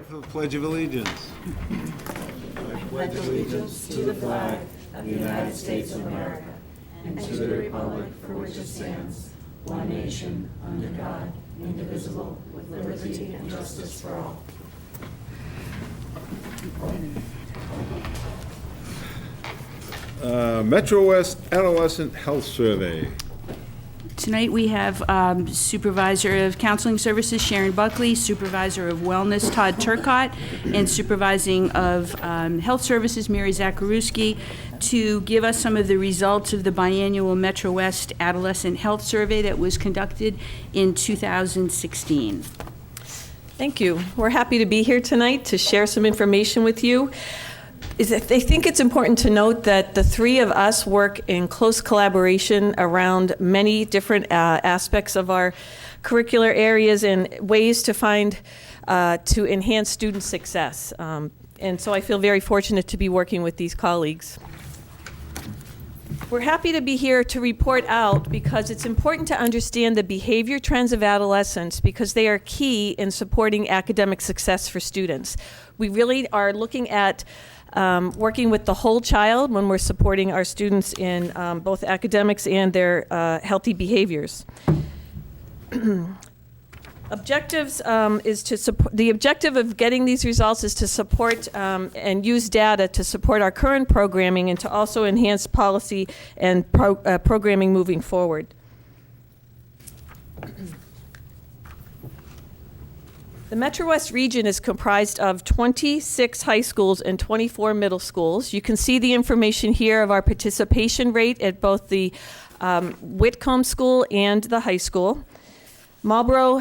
for the Pledge of Allegiance. I pledge allegiance to the flag of the United States of America and to the republic for which it stands, one nation, under God, indivisible, with liberty and justice for all. Metro West Adolescent Health Survey. Tonight we have Supervisor of Counseling Services Sharon Buckley, Supervisor of Wellness Todd Turcott, and Supervising of Health Services Mary Zacharuski to give us some of the results of the biannual Metro West Adolescent Health Survey that was conducted in 2016. Thank you. We're happy to be here tonight to share some information with you. I think it's important to note that the three of us work in close collaboration around many different aspects of our curricular areas and ways to find to enhance student success. And so I feel very fortunate to be working with these colleagues. We're happy to be here to report out because it's important to understand the behavior trends of adolescents because they are key in supporting academic success for students. We really are looking at working with the whole child when we're supporting our students in both academics and their healthy behaviors. Objectives is to support. The objective of getting these results is to support and use data to support our current programming and to also enhance policy and programming moving forward. The Metro West region is comprised of 26 high schools and 24 middle schools. You can see the information here of our participation rate at both the Whitcomb School and the high school. Marlborough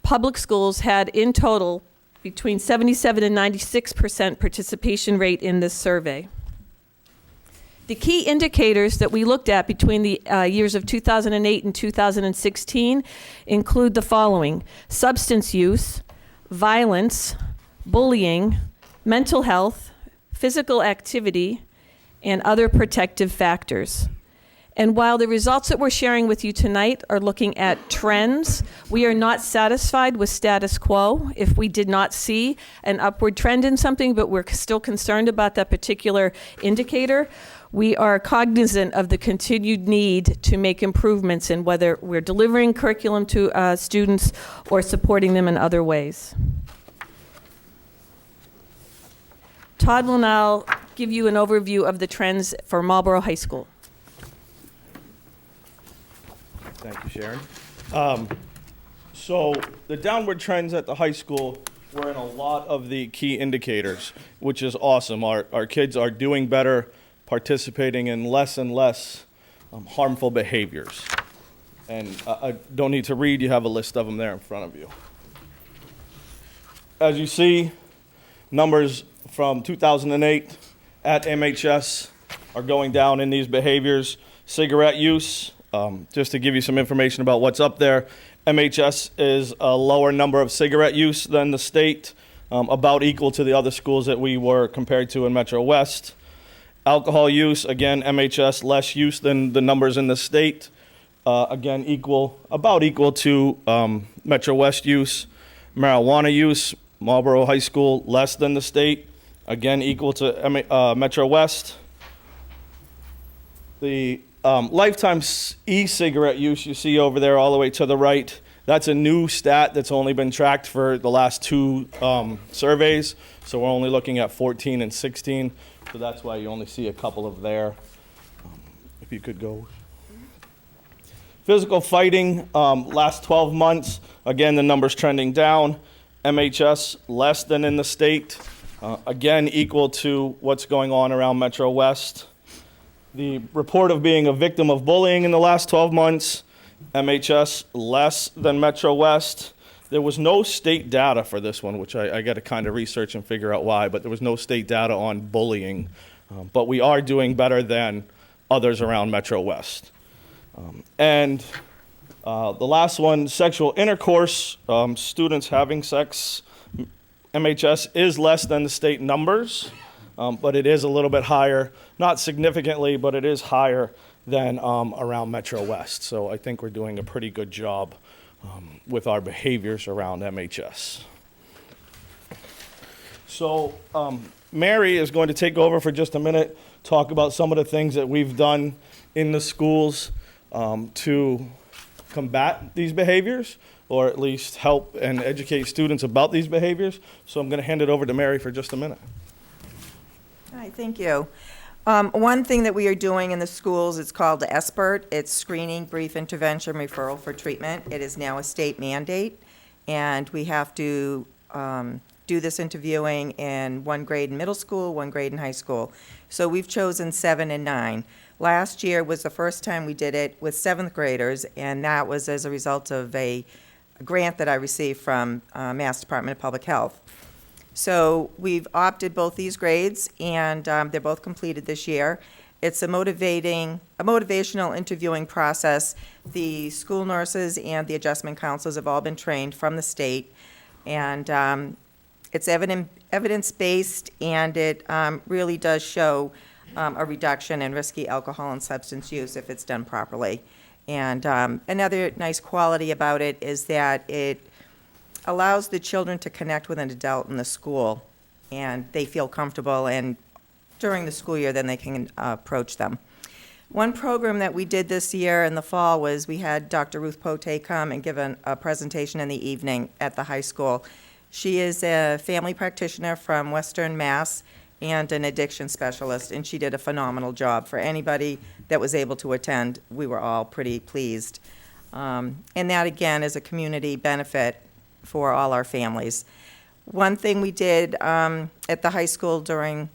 Public Schools had in total between 77 and 96% participation rate in this survey. The key indicators that we looked at between the years of 2008 and 2016 include the following: substance use, violence, bullying, mental health, physical activity, and other protective factors. And while the results that we're sharing with you tonight are looking at trends, we are not satisfied with status quo if we did not see an upward trend in something, but we're still concerned about that particular indicator. We are cognizant of the continued need to make improvements in whether we're delivering curriculum to students or supporting them in other ways. Todd will now give you an overview of the trends for Marlborough High School. Thank you, Sharon. So the downward trends at the high school were in a lot of the key indicators, which is awesome. Our kids are doing better, participating in less and less harmful behaviors. And I don't need to read, you have a list of them there in front of you. As you see, numbers from 2008 at MHS are going down in these behaviors. Cigarette use, just to give you some information about what's up there, MHS is a lower number of cigarette use than the state, about equal to the other schools that we were compared to in Metro West. Alcohol use, again, MHS less use than the numbers in the state. Again, about equal to Metro West use. Marijuana use, Marlborough High School less than the state. Again, equal to Metro West. The lifetime e-cigarette use you see over there all the way to the right, that's a new stat that's only been tracked for the last two surveys. So we're only looking at 14 and 16. So that's why you only see a couple of there. If you could go. Physical fighting, last 12 months, again, the number's trending down. MHS less than in the state. Again, equal to what's going on around Metro West. The report of being a victim of bullying in the last 12 months, MHS less than Metro West. There was no state data for this one, which I got to kind of research and figure out why, but there was no state data on bullying. But we are doing better than others around Metro West. And the last one, sexual intercourse, students having sex, MHS is less than the state numbers, but it is a little bit higher, not significantly, but it is higher than around Metro West. So I think we're doing a pretty good job with our behaviors around MHS. So Mary is going to take over for just a minute, talk about some of the things that we've done in the schools to combat these behaviors, or at least help and educate students about these behaviors. So I'm going to hand it over to Mary for just a minute. Hi, thank you. One thing that we are doing in the schools is called SBIRT. It's Screening, Brief Intervention, Referral for Treatment. It is now a state mandate, and we have to do this interviewing in 1 grade in middle school, 1 grade in high school. So we've chosen 7 and 9. Last year was the first time we did it with 7th graders, and that was as a result of a grant that I received from Mass Department of Public Health. So we've opted both these grades, and they're both completed this year. It's a motivational interviewing process. The school nurses and the adjustment counselors have all been trained from the state, and it's evidence-based, and it really does show a reduction in risky alcohol and substance use if it's done properly. And another nice quality about it is that it allows the children to connect with an adult in the school, and they feel comfortable, and during the school year, then they can approach them. One program that we did this year in the fall was we had Dr. Ruth Pote come and give a presentation in the evening at the high school. She is a family practitioner from Western Mass and an addiction specialist, and she did a phenomenal job. For anybody that was able to attend, we were all pretty pleased. And that, again, is a community benefit for all our families. One thing we did at the high school during,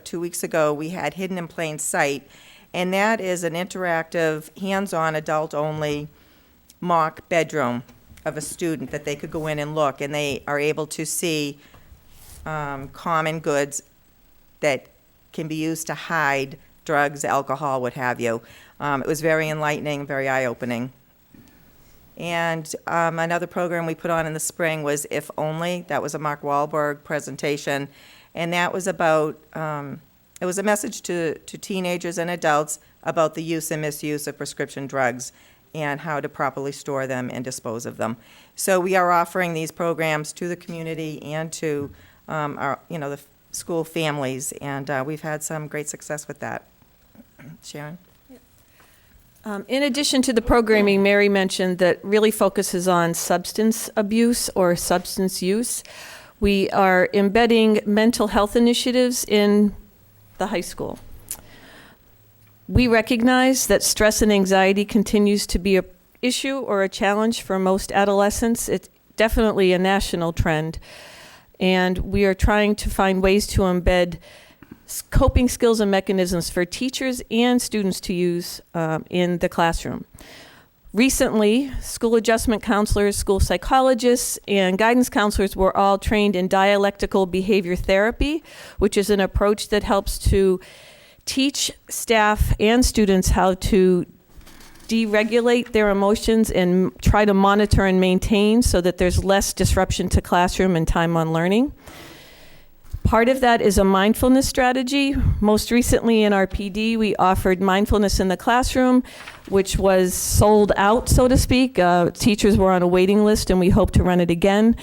2 weeks ago, we had Hidden in Plain Sight, and that is an interactive, hands-on, adult-only mock bedroom of a student that they could go in and look, and they are able to see common goods that can be used to hide drugs, alcohol, what have you. It was very enlightening, very eye-opening. And another program we put on in the spring was If Only. That was a Mark Wahlberg presentation, and that was about, it was a message to teenagers and adults about the use and misuse of prescription drugs and how to properly store them and dispose of them. So we are offering these programs to the community and to our, the school families, and we've had some great success with that. Sharon? In addition to the programming Mary mentioned that really focuses on substance abuse or substance use, we are embedding mental health initiatives in the high school. We recognize that stress and anxiety continues to be an issue or a challenge for most adolescents. It's definitely a national trend, and we are trying to find ways to embed coping skills and mechanisms for teachers and students to use in the classroom. Recently, school adjustment counselors, school psychologists, and guidance counselors were all trained in dialectical behavior therapy, which is an approach that helps to teach staff and students how to deregulate their emotions and try to monitor and maintain so that there's less disruption to classroom and time on learning. Part of that is a mindfulness strategy. Most recently in our PD, we offered mindfulness in the classroom, which was sold out, so to speak. Teachers were on a waiting list, and we hope to run it again.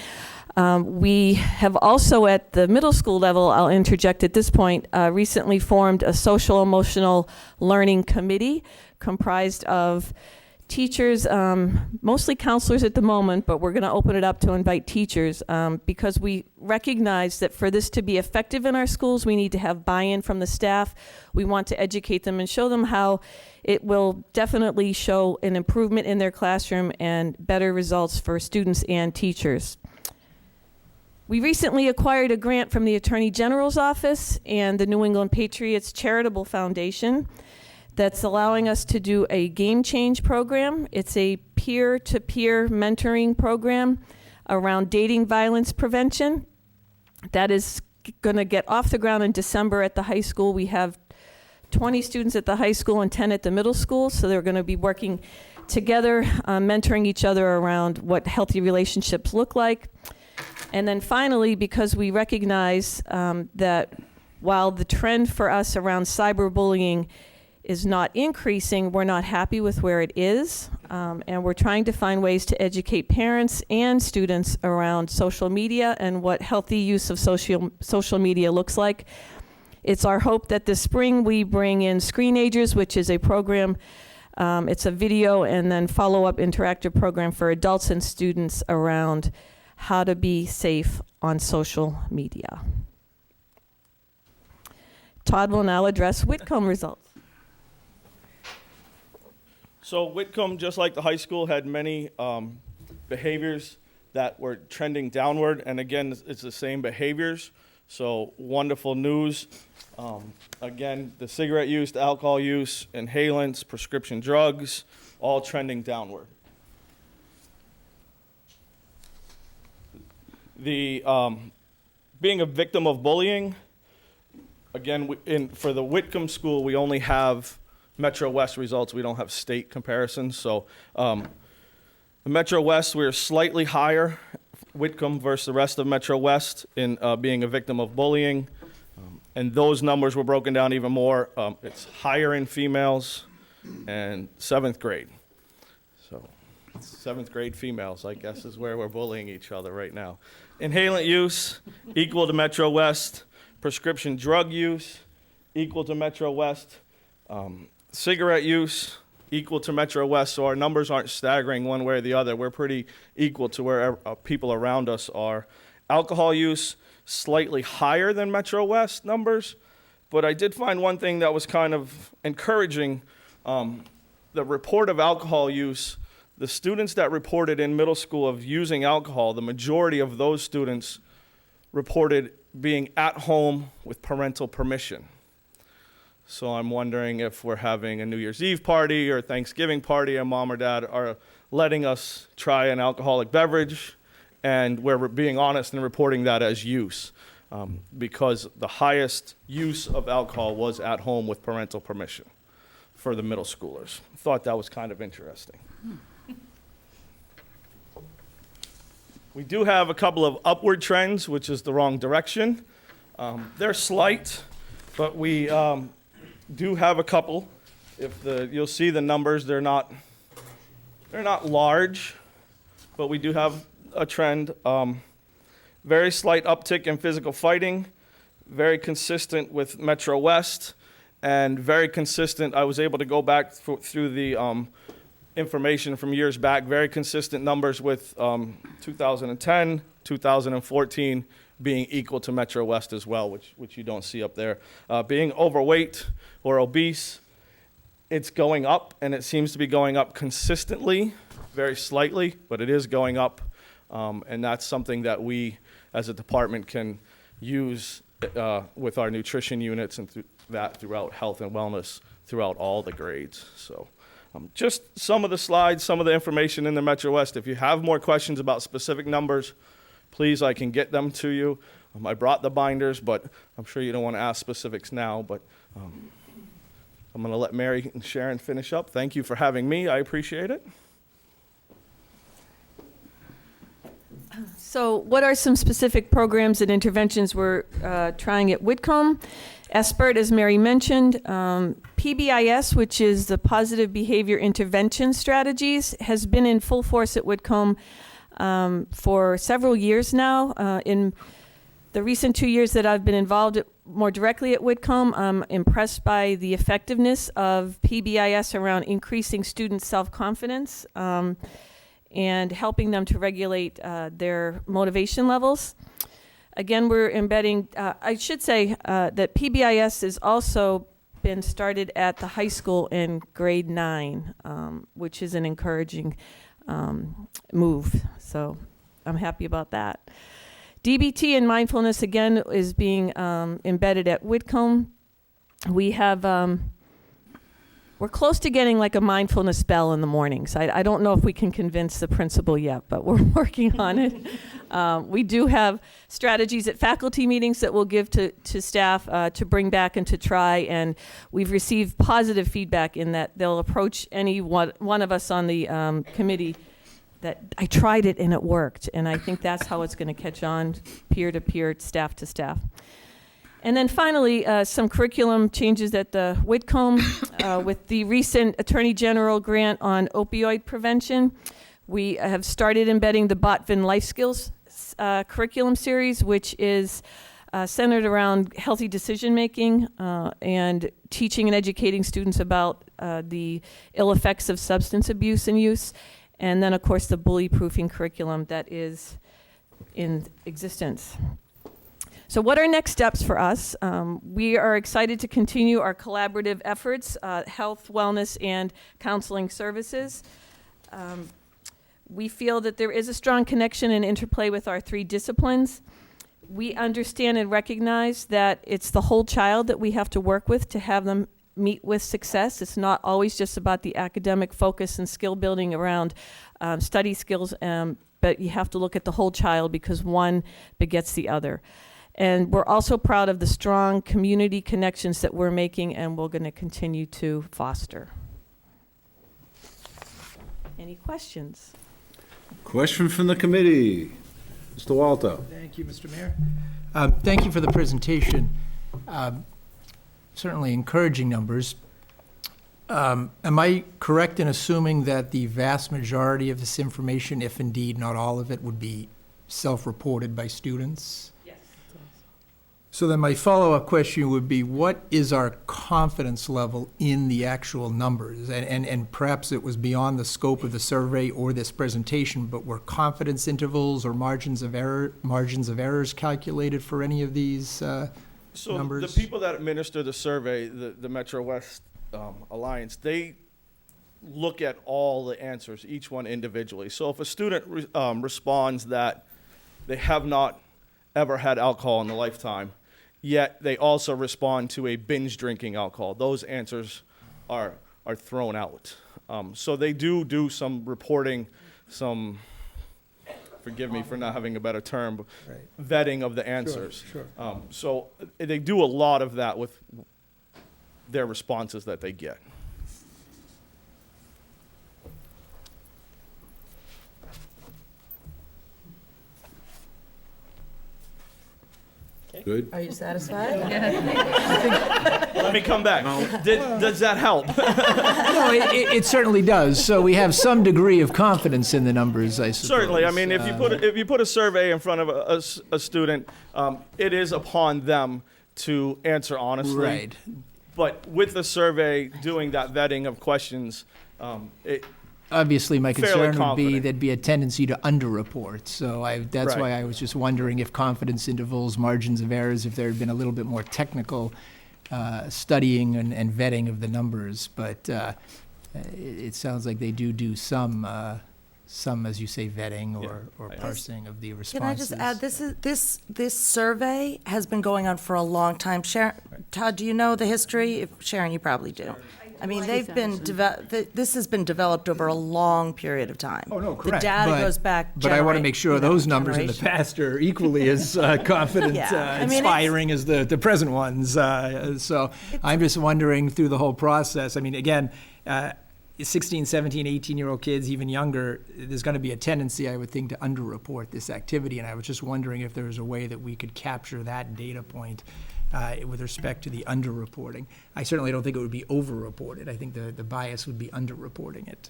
We have also, at the middle school level, I'll interject at this point, recently formed a social emotional learning committee comprised of teachers, mostly counselors at the moment, but we're going to open it up to invite teachers because we recognize that for this to be effective in our schools, we need to have buy-in from the staff. We want to educate them and show them how it will definitely show an improvement in their classroom and better results for students and teachers. We recently acquired a grant from the Attorney General's Office and the New England Patriots Charitable Foundation that's allowing us to do a Game Change program. It's a peer-to-peer mentoring program around dating violence prevention. That is going to get off the ground in December at the high school. We have 20 students at the high school and 10 at the middle school, so they're going to be working together, mentoring each other around what healthy relationships look like. And then finally, because we recognize that while the trend for us around cyberbullying is not increasing, we're not happy with where it is, and we're trying to find ways to educate parents and students around social media and what healthy use of social media looks like. It's our hope that this spring we bring in Screenagers, which is a program, it's a video and then follow-up interactive program for adults and students around how to be safe on social media. Todd will now address Whitcomb results. So Whitcomb, just like the high school, had many behaviors that were trending downward. And again, it's the same behaviors. So wonderful news. Again, the cigarette use, the alcohol use, inhalants, prescription drugs, all trending downward. The being a victim of bullying, again, for the Whitcomb school, we only have Metro West results. We don't have state comparisons. So the Metro West, we're slightly higher, Whitcomb versus the rest of Metro West in being a victim of bullying. And those numbers were broken down even more. It's higher in females and 7th grade. So 7th grade females, I guess, is where we're bullying each other right now. Inhalant use, equal to Metro West. Prescription drug use, equal to Metro West. Cigarette use, equal to Metro West. So our numbers aren't staggering one way or the other. We're pretty equal to where people around us are. Alcohol use, slightly higher than Metro West numbers. But I did find one thing that was kind of encouraging. The report of alcohol use, the students that reported in middle school of using alcohol, the majority of those students reported being at home with parental permission. So I'm wondering if we're having a New Year's Eve party or Thanksgiving party and mom or dad are letting us try an alcoholic beverage, and we're being honest and reporting that as use, because the highest use of alcohol was at home with parental permission for the middle schoolers. Thought that was kind of interesting. We do have a couple of upward trends, which is the wrong direction. They're slight, but we do have a couple. You'll see the numbers, they're not large, but we do have a trend. Very slight uptick in physical fighting, very consistent with Metro West, and very consistent. I was able to go back through the information from years back, very consistent numbers with 2010, 2014 being equal to Metro West as well, which you don't see up there. Being overweight or obese, it's going up, and it seems to be going up consistently, very slightly, but it is going up, and that's something that we as a department can use with our nutrition units and throughout health and wellness throughout all the grades. So just some of the slides, some of the information in the Metro West. If you have more questions about specific numbers, please, I can get them to you. I brought the binders, but I'm sure you don't want to ask specifics now, but I'm going to let Mary and Sharon finish up. Thank you for having me. I appreciate it. So what are some specific programs and interventions we're trying at Whitcomb? SBIRT, as Mary mentioned. PBIS, which is the Positive Behavior Intervention Strategies, has been in full force at Whitcomb for several years now. In the recent 2 years that I've been involved more directly at Whitcomb, I'm impressed by the effectiveness of PBIS around increasing student self-confidence and helping them to regulate their motivation levels. Again, we're embedding, I should say that PBIS has also been started at the high school in grade 9, which is an encouraging move. So I'm happy about that. DBT and mindfulness, again, is being embedded at Whitcomb. We have, we're close to getting like a mindfulness bell in the mornings. I don't know if we can convince the principal yet, but we're working on it. We do have strategies at faculty meetings that we'll give to staff to bring back and to try, and we've received positive feedback in that they'll approach any one of us on the committee that I tried it and it worked, and I think that's how it's going to catch on, peer to peer, staff to staff. And then finally, some curriculum changes at the Whitcomb. With the recent Attorney General grant on opioid prevention, we have started embedding the Botvin Life Skills curriculum series, which is centered around healthy decision-making and teaching and educating students about the ill effects of substance abuse and use. And then, of course, the bully-proofing curriculum that is in existence. So what are next steps for us? We are excited to continue our collaborative efforts, health, wellness, and counseling services. We feel that there is a strong connection and interplay with our 3 disciplines. We understand and recognize that it's the whole child that we have to work with to have them meet with success. It's not always just about the academic focus and skill building around study skills, but you have to look at the whole child because one begets the other. And we're also proud of the strong community connections that we're making and we're going to continue to foster. Any questions? Question from the committee. Mr. Walter. Thank you, Mr. Mayor. Thank you for the presentation. Certainly encouraging numbers. Am I correct in assuming that the vast majority of this information, if indeed not all of it, would be self-reported by students? Yes. So then my follow-up question would be, what is our confidence level in the actual numbers? And perhaps it was beyond the scope of the survey or this presentation, but were confidence intervals or margins of errors calculated for any of these numbers? The people that administer the survey, the Metro West Alliance, they look at all the answers, each one individually. So if a student responds that they have not ever had alcohol in their lifetime, yet they also respond to a binge drinking alcohol, those answers are thrown out. So they do some reporting, some, forgive me for not having a better term, but vetting of the answers. Sure. So they do a lot of that with their responses that they get. Good. Are you satisfied? Let me come back. Does that help? No, it certainly does. So we have some degree of confidence in the numbers, I suppose. Certainly. I mean, if you put a survey in front of a student, it is upon them to answer honestly. Right. But with the survey, doing that vetting of questions, Obviously, my fairly concern would be confident. there'd be a tendency to underreport. So that's Right. why I was just wondering if confidence intervals, margins of errors, if there had been a little bit more technical studying and vetting of the numbers. But it sounds like they do some, as you say, vetting or parsing of the responses. Can I just add, this survey has been going on for a long time. Sharon, Todd, do you know the history? Sharon, you probably do. I mean, this has been developed over a long period of time. Oh, no, correct. The data goes back. But I want to make sure those numbers in the past are equally as confident, Yeah. I mean, inspiring as the present ones. So I'm just wondering through the whole process, I mean, again, 16, 17, 18-year-old kids, even younger, there's going to be a tendency, I would think, to underreport this activity. And I was just wondering if there was a way that we could capture that data point with respect to the underreporting. I certainly don't think it would be overreported. I think the bias would be underreporting it.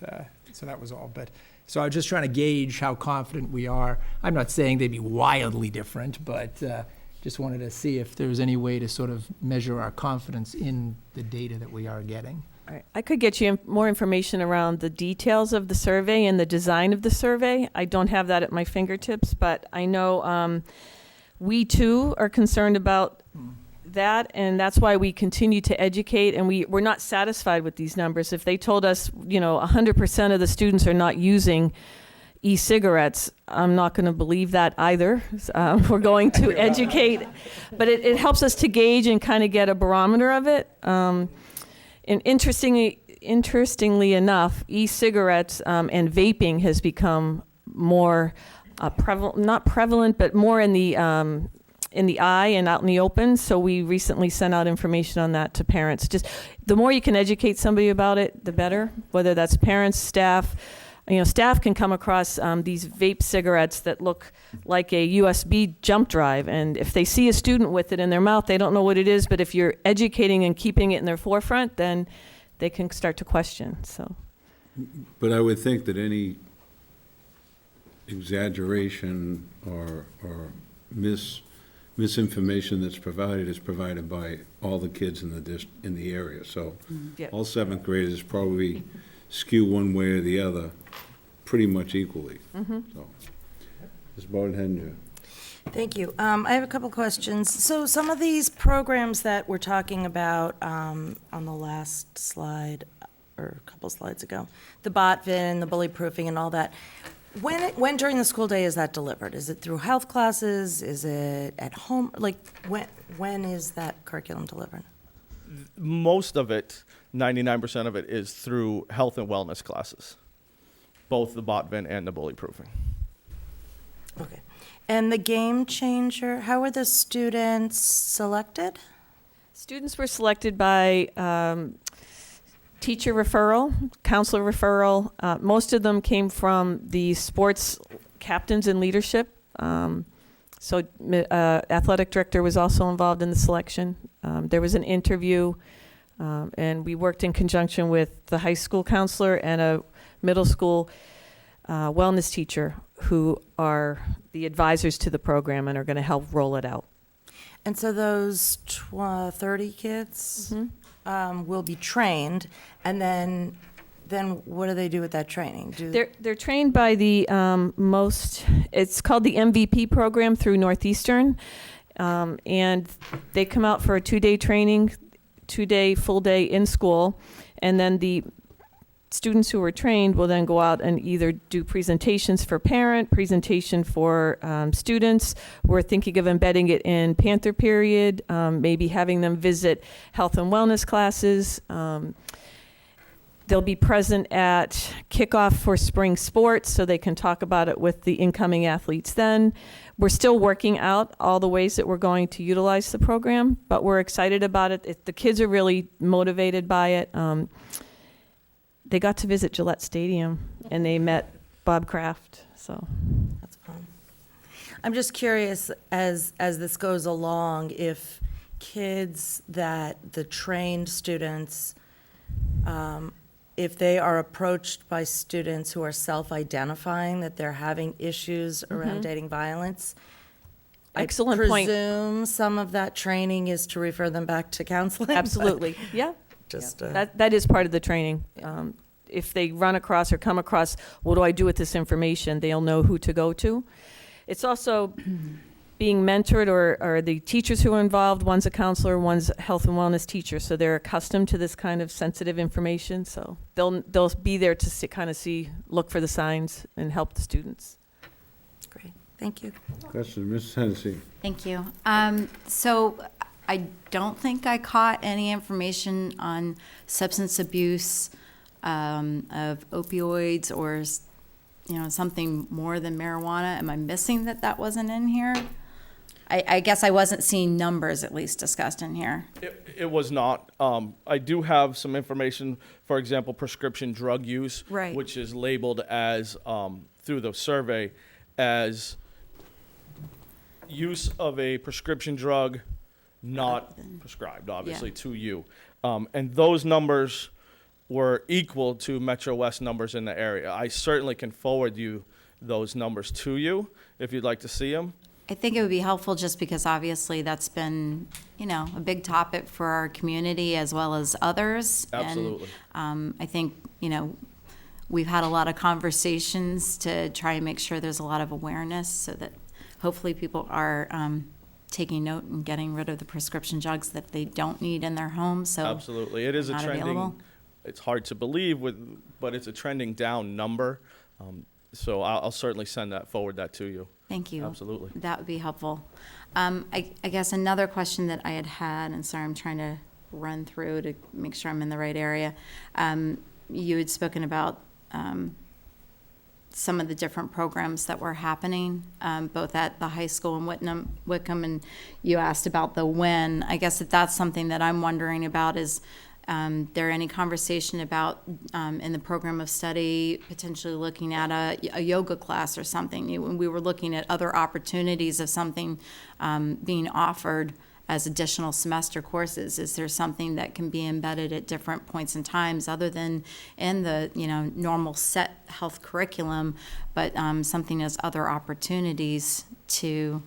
So that was all. But so I was just trying to gauge how confident we are. I'm not saying they'd be wildly different, but just wanted to see if there was any way to sort of measure our confidence in the data that we are getting. All right. I could get you more information around the details of the survey and the design of the survey. I don't have that at my fingertips, but I know we too are concerned about that, and that's why we continue to educate, and we're not satisfied with these numbers. If they told us, 100% of the students are not using e-cigarettes, I'm not going to believe that either. We're going to educate, but it helps us to gauge and kind of get a barometer of it. And interestingly enough, e-cigarettes and vaping has become more not prevalent, but more in the eye and out in the open. So we recently sent out information on that to parents. Just the more you can educate somebody about it, the better, whether that's parents, staff, staff can come across these vape cigarettes that look like a USB jump drive, and if they see a student with it in their mouth, they don't know what it is, but if you're educating and keeping it in their forefront, then they can start to question, so. But I would think that any exaggeration or misinformation that's provided is provided by all the kids in the area. So Yep. all seventh graders probably skew one way or the other pretty much equally. So, Ms. Bowden-Hender. Thank you. I have a couple questions. So some of these programs that we're talking about on the last slide, or a couple slides ago, the bot-vin, the bully proofing and all that, when during the school day is that delivered? Is it through health classes? Is it at home? Like, when is that curriculum delivered? Most of it, 99% of it, is through health and wellness classes, both the bot-vin and the bully proofing. Okay. And the game changer, how were the students selected? Students were selected by teacher referral, counselor referral. Most of them came from the sports captains and leadership. So athletic director was also involved in the selection. There was an interview, and we worked in conjunction with the high school counselor and a middle school wellness teacher who are the advisors to the program and are going to help roll it out. And so those 30 kids will be trained, and then what do they do with that training? They're trained by the it's called the MVP program through Northeastern, and they come out for a 2-day training, 2-day full day in school, and then the students who are trained will then go out and either do presentations for presentation for students. We're thinking of embedding it in Panther period, maybe having them visit health and wellness classes. They'll be present at kickoff for spring sports so they can talk about it with the incoming athletes then. We're still working out all the ways that we're going to utilize the program, but we're excited about it. The kids are really motivated by it. They got to visit Gillette Stadium and they met Bob Kraft, so. That's fun. I'm just curious, as this goes along, if kids that the trained students, if they are approached by students who are self-identifying that they're having issues around dating violence, Excellent I point. presume some of that training is to refer them back to counseling. Absolutely, yeah. Just That is part of the training. If they run across or come across, what do I do with this information, they'll know who to go to. It's also being mentored, or the teachers who are involved, one's a counselor, one's a health and wellness teacher, so they're accustomed to this kind of sensitive information, so they'll be there to kind of look for the signs and help the students. great. Thank you. Question, Mrs. Hennessy. Thank you. So I don't think I caught any information on substance abuse of opioids or, something more than marijuana. Am I missing that wasn't in here? I guess I wasn't seeing numbers at least discussed in here. It was not. I do have some information, for example, prescription drug use, Right. which is labeled as, through the survey, as use of a prescription drug not prescribed, obviously, to you. And those numbers were equal to Metro West numbers in the area. I certainly can forward you those numbers to you if you'd like to see them. I think it would be helpful just because obviously that's been, a big topic for our community as well as others. Absolutely. And I think, we've had a lot of conversations to try and make sure there's a lot of awareness so that hopefully people are taking note and getting rid of the prescription drugs that they don't need in their homes. So Absolutely. It is a not trending, available. it's hard to believe, but it's a trending down number. So I'll certainly forward that to you. Thank you. Absolutely. That would be helpful. I guess another question that I had, and sorry, I'm trying to run through to make sure I'm in the right area. You had spoken about some of the different programs that were happening, both at the high school and Wickham, and you asked about the when. I guess that's something that I'm wondering about is, there any conversation about, in the program of study, potentially looking at a yoga class or something? We were looking at other opportunities of something being offered as additional semester courses. Is there something that can be embedded at different points in times other than in the normal set health curriculum, but something as other opportunities to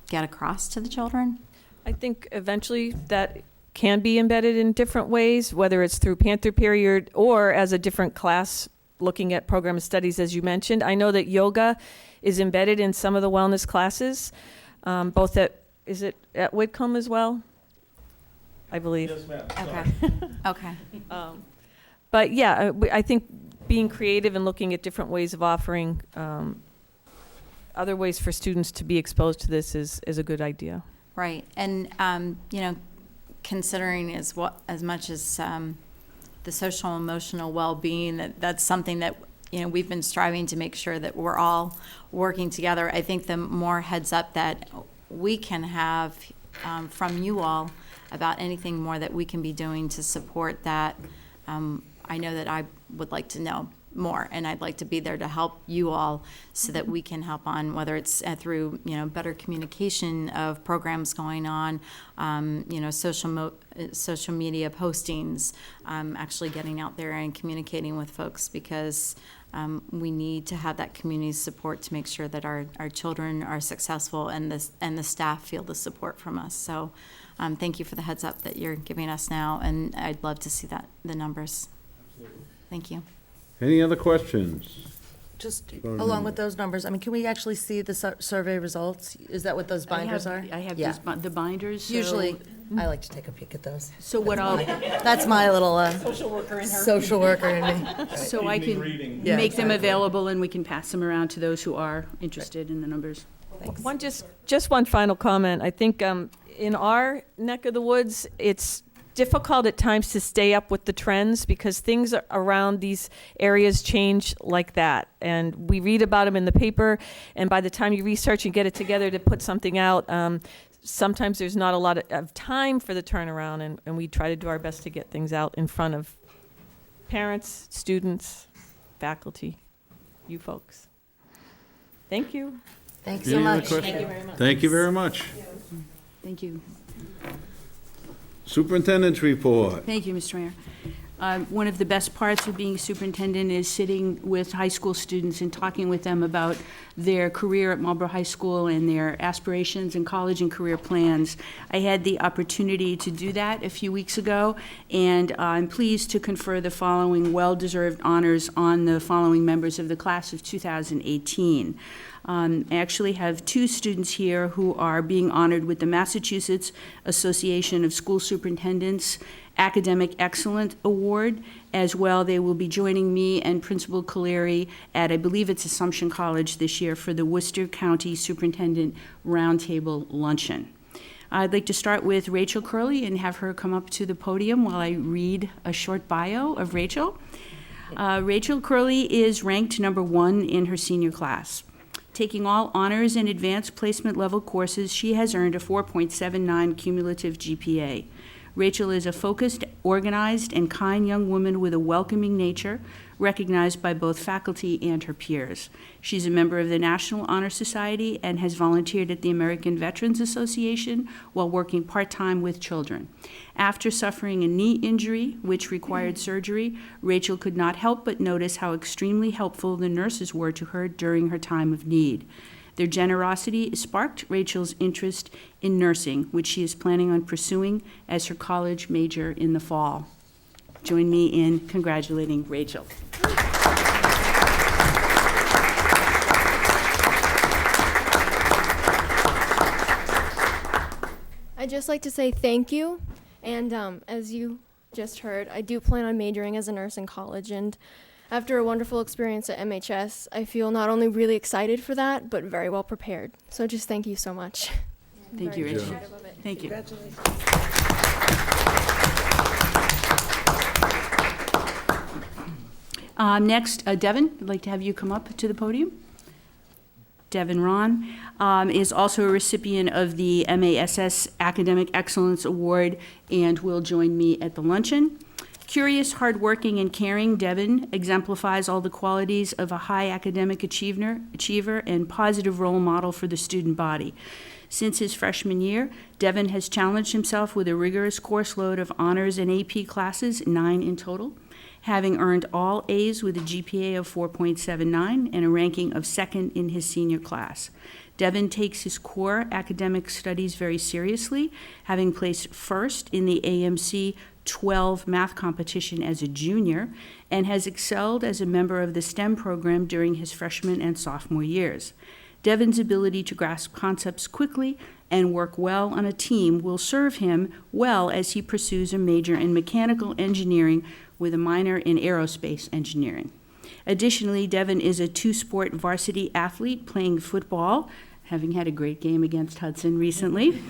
get across to the children? I think eventually that can be embedded in different ways, whether it's through Panther Period or as a different class looking at program of studies, as you mentioned. I know that yoga is embedded in some of the wellness classes, both is it at Whitcomb as well? I believe. Yes, ma'am. Okay. But yeah, I think being creative and looking at different ways of offering other ways for students to be exposed to this is a good idea. Right, and considering as much as the social and emotional well-being, that's something that we've been striving to make sure that we're all working together. I think the more heads up that we can have from you all about anything more that we can be doing to support that, I know that I would like to know more, and I'd like to be there to help you all so that we can help on, whether it's through better communication of programs going on, social media postings, actually getting out there and communicating with folks, because we need to have that community support to make sure that our children are successful and the staff feel the support from us. So thank you for the heads up that you're giving us now, and I'd love to see the numbers. Absolutely. Thank you. Any other questions? Just along with those numbers, I mean, can we actually see the survey results? Is that what those binders are? I have Yeah. the binders. so- Usually, I like to take a peek at those. So what I'll, That's my little social worker in me. so I can reading. Yeah, make them exactly. available, and we can pass them around to those who are interested in the numbers. One just one final comment. I think in our neck of the woods, it's difficult at times to stay up with the trends because things around these areas change like that. And we read about them in the paper, and by the time you research and get it together to put something out, sometimes there's not a lot of time for the turnaround, and we try to do our best to get things out in front of parents, students, faculty, you folks. Thank you. Thanks so Any other much. questions? Thank you very much. Thank you. Superintendent's report. Thank you, Mr. Mayor. One of the best parts of being superintendent is sitting with high school students and talking with them about their career at Marlborough High School and their aspirations and college and career plans. I had the opportunity to do that a few weeks ago, and I'm pleased to confer the following well-deserved honors on the following members of the class of 2018. I actually have two students here who are being honored with the Massachusetts Association of School Superintendents Academic Excellence Award. As well, they will be joining me and Principal Caleri at, I believe it's Assumption College this year, for the Worcester County Superintendent Roundtable Luncheon. I'd like to start with Rachel Curley and have her come up to the podium while I read a short bio of Rachel. Rachel Curley is ranked #1 in her senior class. Taking all honors and advanced placement level courses, she has earned a 4.79 cumulative GPA. Rachel is a focused, organized, and kind young woman with a welcoming nature, recognized by both faculty and her peers. She's a member of the National Honor Society and has volunteered at the American Veterans Association while working part-time with children. After suffering a knee injury, which required surgery, Rachel could not help but notice how extremely helpful the nurses were to her during her time of need. Their generosity sparked Rachel's interest in nursing, which she is planning on pursuing as her college major in the fall. Join me in congratulating Rachel. I'd just like to say thank you, and as you just heard, I do plan on majoring as a nurse in college, and after a wonderful experience at MHS, I feel not only really excited for that, but very well prepared. So just thank you so much. Thank you, Rachel. Thank you. Next, Devin, I'd like to have you come up to the podium. Devin Ron, is also a recipient of the MASS Academic Excellence Award and will join me at the luncheon. Curious, hardworking, and caring, Devin exemplifies all the qualities of a high academic achiever and positive role model for the student body. Since his freshman year, Devin has challenged himself with a rigorous course load of honors and AP classes, 9 in total, having earned all A's with a GPA of 4.79 and a ranking of second in his senior class. Devin takes his core academic studies very seriously, having placed first in the AMC 12 math competition as a junior, and has excelled as a member of the STEM program during his freshman and sophomore years. Devin's ability to grasp concepts quickly and work well on a team will serve him well as he pursues a major in mechanical engineering with a minor in aerospace engineering. Additionally, Devin is a two-sport varsity athlete playing football, having had a great game against Hudson recently,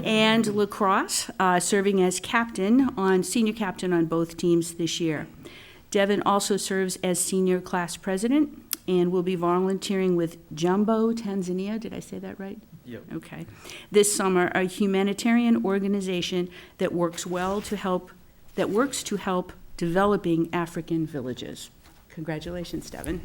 and lacrosse, serving as senior captain on both teams this year. Devin also serves as senior class president and will be volunteering with Jumbo Tanzania. Did I say that right? Yep. Okay. This summer, a humanitarian organization that works to help developing African villages. Congratulations, Devin.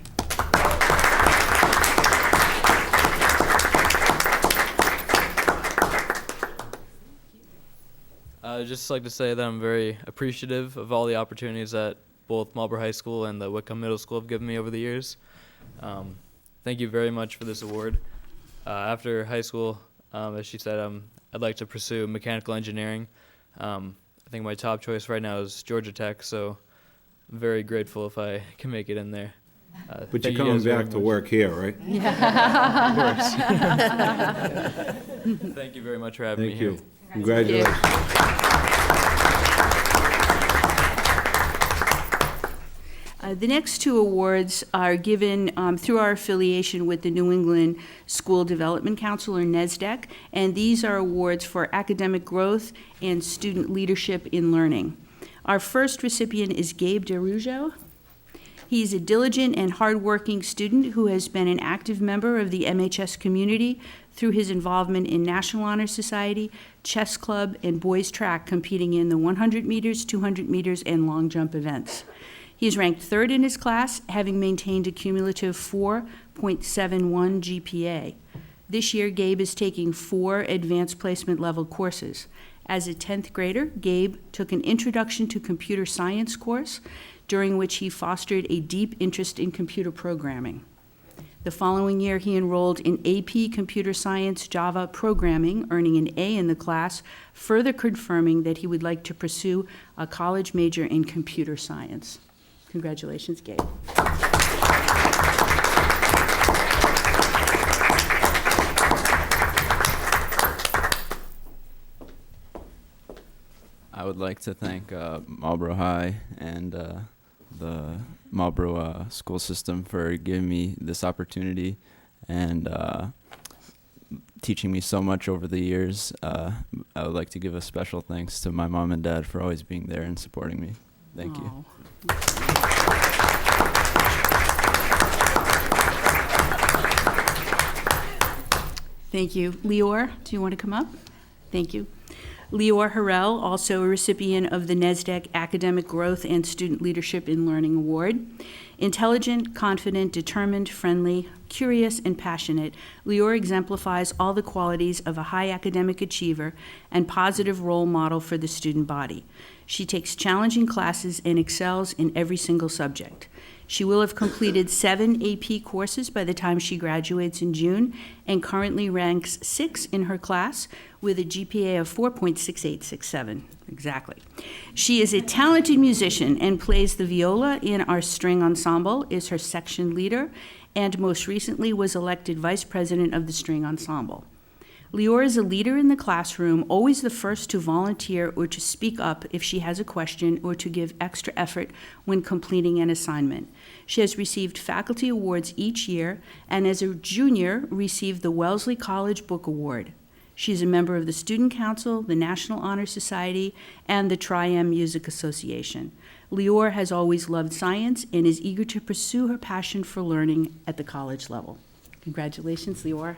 I'd just like to say that I'm very appreciative of all the opportunities that both Marlborough High School and the Whitcomb Middle School have given me over the years. Thank you very much for this award. After high school, as she said, I'd like to pursue mechanical engineering. I think my top choice right now is Georgia Tech, so I'm very grateful if I can make it in there. But Thank you're you coming guys very back to much. work here, right? Of course. Thank you very much for having me Thank here. you. Congratulations. The next two awards are given through our affiliation with the New England School Development Council, or NESDEC, and these are awards for academic growth and student leadership in learning. Our first recipient is Gabe DeRujo. He's a diligent and hardworking student who has been an active member of the MHS community through his involvement in National Honor Society, chess club, and boys track, competing in the 100 meters, 200 meters, and long jump events. He is ranked third in his class, having maintained a cumulative 4.71 GPA. This year, Gabe is taking 4 advanced placement level courses. As a 10th grader, Gabe took an Introduction to Computer Science course, during which he fostered a deep interest in computer programming. The following year, he enrolled in AP Computer Science Java Programming, earning an A in the class, further confirming that he would like to pursue a college major in computer science. Congratulations, Gabe. I would like to thank Marlborough High and the Marlborough school system for giving me this opportunity and teaching me so much over the years. I would like to give a special thanks to my mom and dad for always being there and supporting me. Thank you. Thank you. Lior, do you want to come up? Thank you. Lior Harrell, also a recipient of the NESDEC Academic Growth and Student Leadership in Learning Award. Intelligent, confident, determined, friendly, curious, and passionate, Lior exemplifies all the qualities of a high academic achiever and positive role model for the student body. She takes challenging classes and excels in every single subject. She will have completed 7 AP courses by the time she graduates in June and currently ranks 6th in her class with a GPA of 4.6867. Exactly. She is a talented musician and plays the viola in our string ensemble, is her section leader, and most recently was elected vice president of the string ensemble. Lior is a leader in the classroom, always the first to volunteer or to speak up if she has a question or to give extra effort when completing an assignment. She has received faculty awards each year and as a junior received the Wellesley College Book Award. She is a member of the Student Council, the National Honor Society, and the Tri-M Music Association. Lior has always loved science and is eager to pursue her passion for learning at the college level. Congratulations, Lior.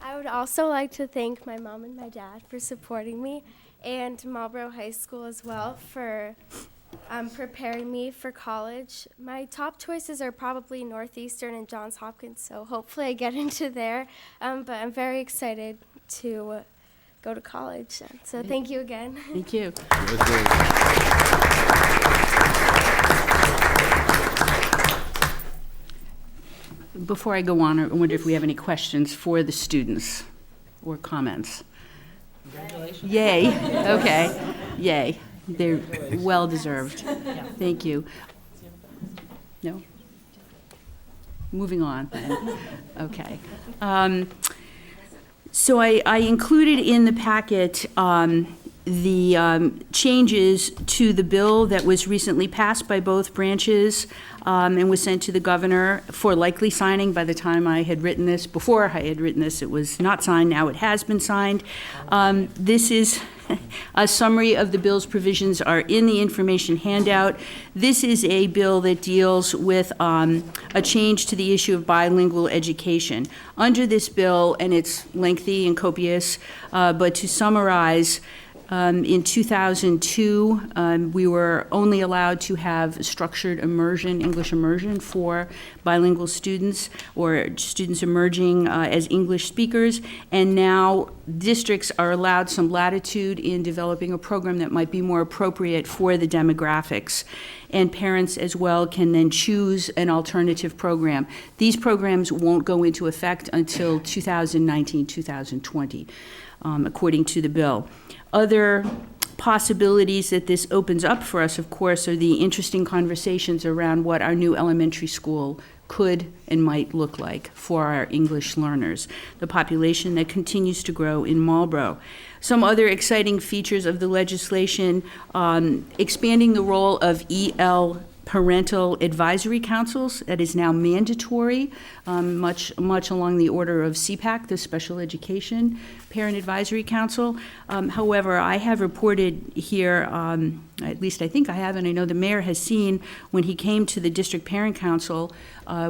I would also like to thank my mom and my dad for supporting me, and Marlborough High School as well for preparing me for college. My top choices are probably Northeastern and Johns Hopkins, so hopefully I get into there. But I'm very excited to go to college. So thank you again. Thank you. Before I go on, I wonder if we have any questions for the students or comments. Congratulations. Yay. Okay. Yay. They're well-deserved. Thank you. No? Moving on then. Okay. So I included in the packet the changes to the bill that was recently passed by both branches and was sent to the governor for likely signing. By the time I had written this, before I had written this, it was not signed. Now it has been signed. This is a summary of the bill's provisions are in the information handout. This is a bill that deals with a change to the issue of bilingual education. Under this bill, and it's lengthy and copious, but to summarize, in 2002, we were only allowed to have structured immersion, English immersion, for bilingual students or students emerging as English speakers. And now districts are allowed some latitude in developing a program that might be more appropriate for the demographics. And parents as well can then choose an alternative program. These programs won't go into effect until 2019, 2020, according to the bill. Other possibilities that this opens up for us, of course, are the interesting conversations around what our new elementary school could and might look like for our English learners, the population that continues to grow in Marlborough. Some other exciting features of the legislation, expanding the role of EL parental advisory councils. That is now mandatory, much along the order of CPAC, the Special Education Parent Advisory Council. However, I have reported here, at least I think I have, and I know the mayor has seen when he came to the District Parent Council,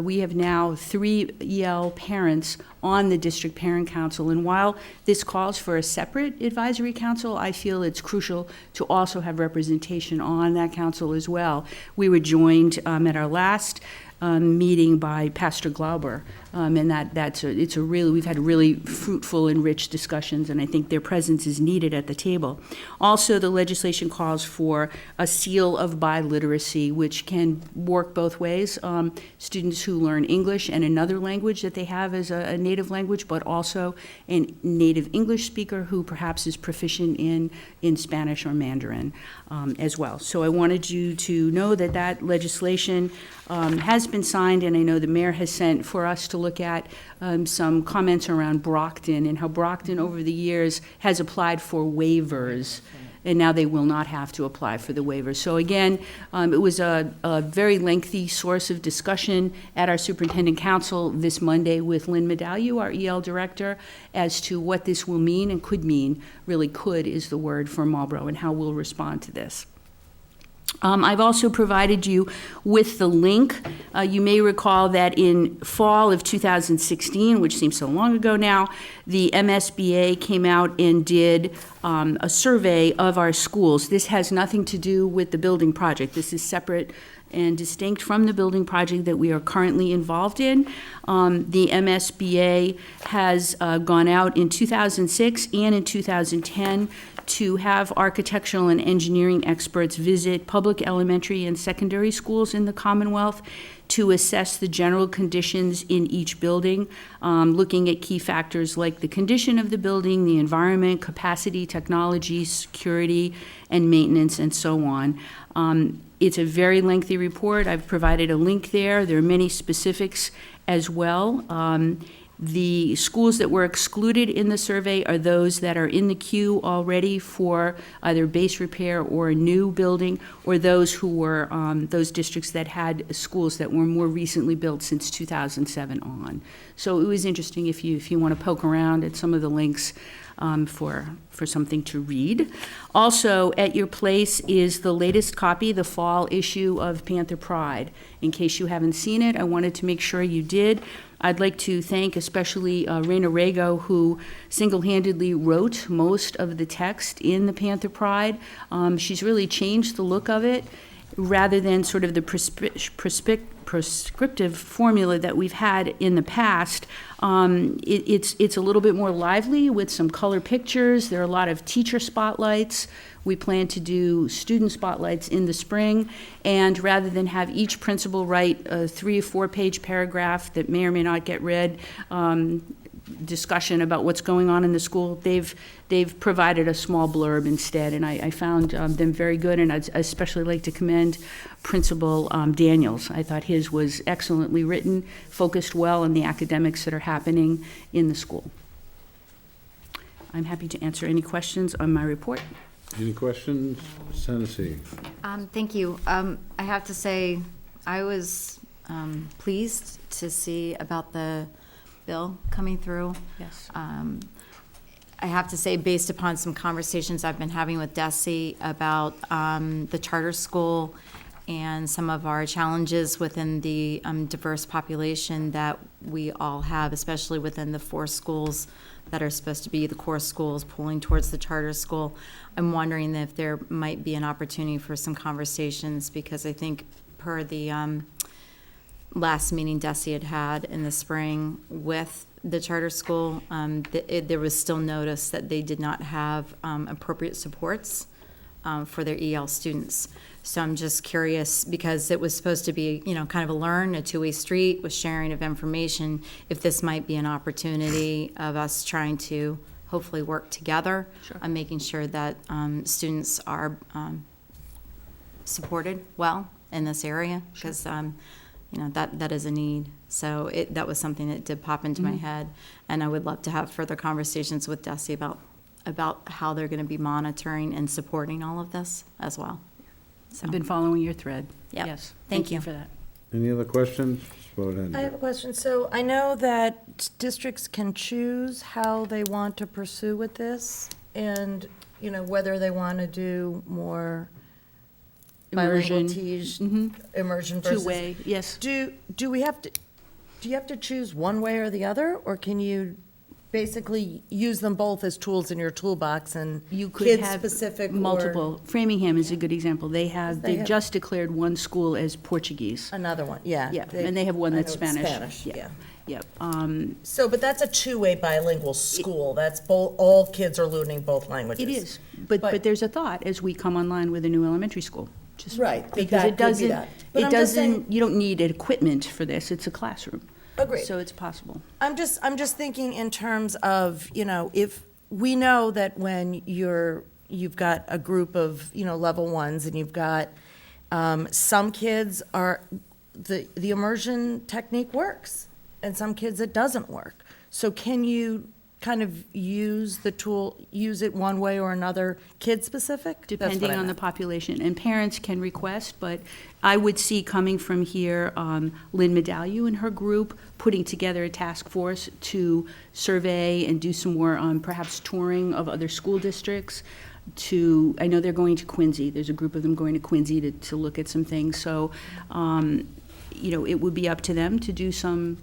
we have now 3 EL parents on the District Parent Council. And while this calls for a separate advisory council, I feel it's crucial to also have representation on that council as well. We were joined at our last meeting by Pastor Glauber, and we've had really fruitful and rich discussions, and I think their presence is needed at the table. Also, the legislation calls for a seal of biliteracy, which can work both ways. Students who learn English and another language that they have as a native language, but also a native English speaker who perhaps is proficient in Spanish or Mandarin as well. So I wanted you to know that that legislation has been signed, and I know the mayor has sent for us to look at some comments around Brockton and how Brockton over the years has applied for waivers, and now they will not have to apply for the waivers. So again, it was a very lengthy source of discussion at our superintendent council this Monday with Lynn Medalliou, our EL director, as to what this will mean and could mean. Really, could is the word for Marlborough, and how we'll respond to this. I've also provided you with the link. You may recall that in fall of 2016, which seems so long ago now, the MSBA came out and did a survey of our schools. This has nothing to do with the building project. This is separate and distinct from the building project that we are currently involved in. The MSBA has gone out in 2006 and in 2010 to have architectural and engineering experts visit public elementary and secondary schools in the Commonwealth to assess the general conditions in each building, looking at key factors like the condition of the building, the environment, capacity, technology, security, and maintenance, and so on. It's a very lengthy report. I've provided a link there. There are many specifics as well. The schools that were excluded in the survey are those that are in the queue already for either base repair or a new building, or those who were those districts that had schools that were more recently built since 2007 on. So it was interesting if you want to poke around at some of the links for something to read. Also, at your place is the latest copy, the fall issue of Panther Pride. In case you haven't seen it, I wanted to make sure you did. I'd like to thank especially Raina Rago, who single-handedly wrote most of the text in the Panther Pride. She's really changed the look of it, rather than sort of the prescriptive formula that we've had in the past. It's a little bit more lively with some color pictures. There are a lot of teacher spotlights. We plan to do student spotlights in the spring, and rather than have each principal write a 3 or 4 page paragraph that may or may not get read, discussion about what's going on in the school, they've provided a small blurb instead, and I found them very good, and I'd especially like to commend Principal Daniels. I thought his was excellently written, focused well on the academics that are happening in the school. I'm happy to answer any questions on my report. Any questions? Tennessee. Thank you. I have to say, I was pleased to see about the bill coming through. Yes. I have to say, based upon some conversations I've been having with Desi about the charter school and some of our challenges within the diverse population that we all have, especially within the 4 schools that are supposed to be the core schools pulling towards the charter school, I'm wondering if there might be an opportunity for some conversations, because I think per the last meeting Desi had in the spring with the charter school, there was still notice that they did not have appropriate supports for their EL students. So I'm just curious, because it was supposed to be, kind of a two-way street with sharing of information, if this might be an opportunity of us trying to hopefully work together on making sure that students are supported well in this area, because that is a need. So that was something that did pop into my head, and I would love to have further conversations with Desi about how they're going to be monitoring and supporting all of this as well. So. I've been following your thread. Yep. Yes. Thank you for that. Any other questions? Go ahead. I have a question. So I know that districts can choose how they want to pursue with this, and, whether they want to do more Immersion. bilingual immersion versus. Two-way, yes. Do you have to choose one way or the other, or can you basically use them both as tools in your toolbox, and You could have kid-specific or multiple. Framingham is a good example. They They've have- just declared one school as Portuguese. another one? Yeah. Yeah, and they have one I that's know it's Spanish. yeah. Yep. So, but that's a two-way bilingual school. That's both, all kids are learning both languages. It is, but there's a thought as we come online with a new elementary school. Just Right, that because that it could be doesn't, that. But it I'm just saying- doesn't, you don't need equipment for this. It's a classroom. Agreed. So it's possible. I'm just thinking in terms of, if we know that when you've got a group of, level ones, and you've got, some kids are, the immersion technique works, and some kids it doesn't work. So can you kind of use the tool, use it one way or another, kid-specific? Depending on the population, and parents can request, but I would see coming from here, Lynn Medallion and her group putting together a task force to survey and do some more, perhaps touring of other school districts. I know they're going to Quincy, there's a group of them going to Quincy to look at some things, so, it would be up to them to do some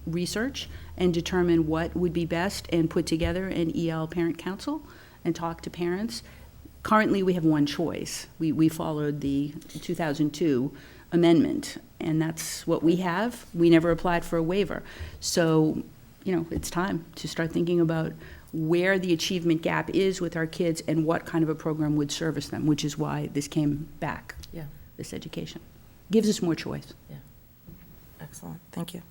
research and determine what would be best, and put together an EL parent council and talk to parents. Currently, we have one choice. We followed the 2002 amendment, and that's what we have. We never applied for a waiver. So, it's time to start thinking about where the achievement gap is with our kids and what kind of a program would service them, which is why this came back, this education. Gives us more choice. Yeah. Excellent, thank you.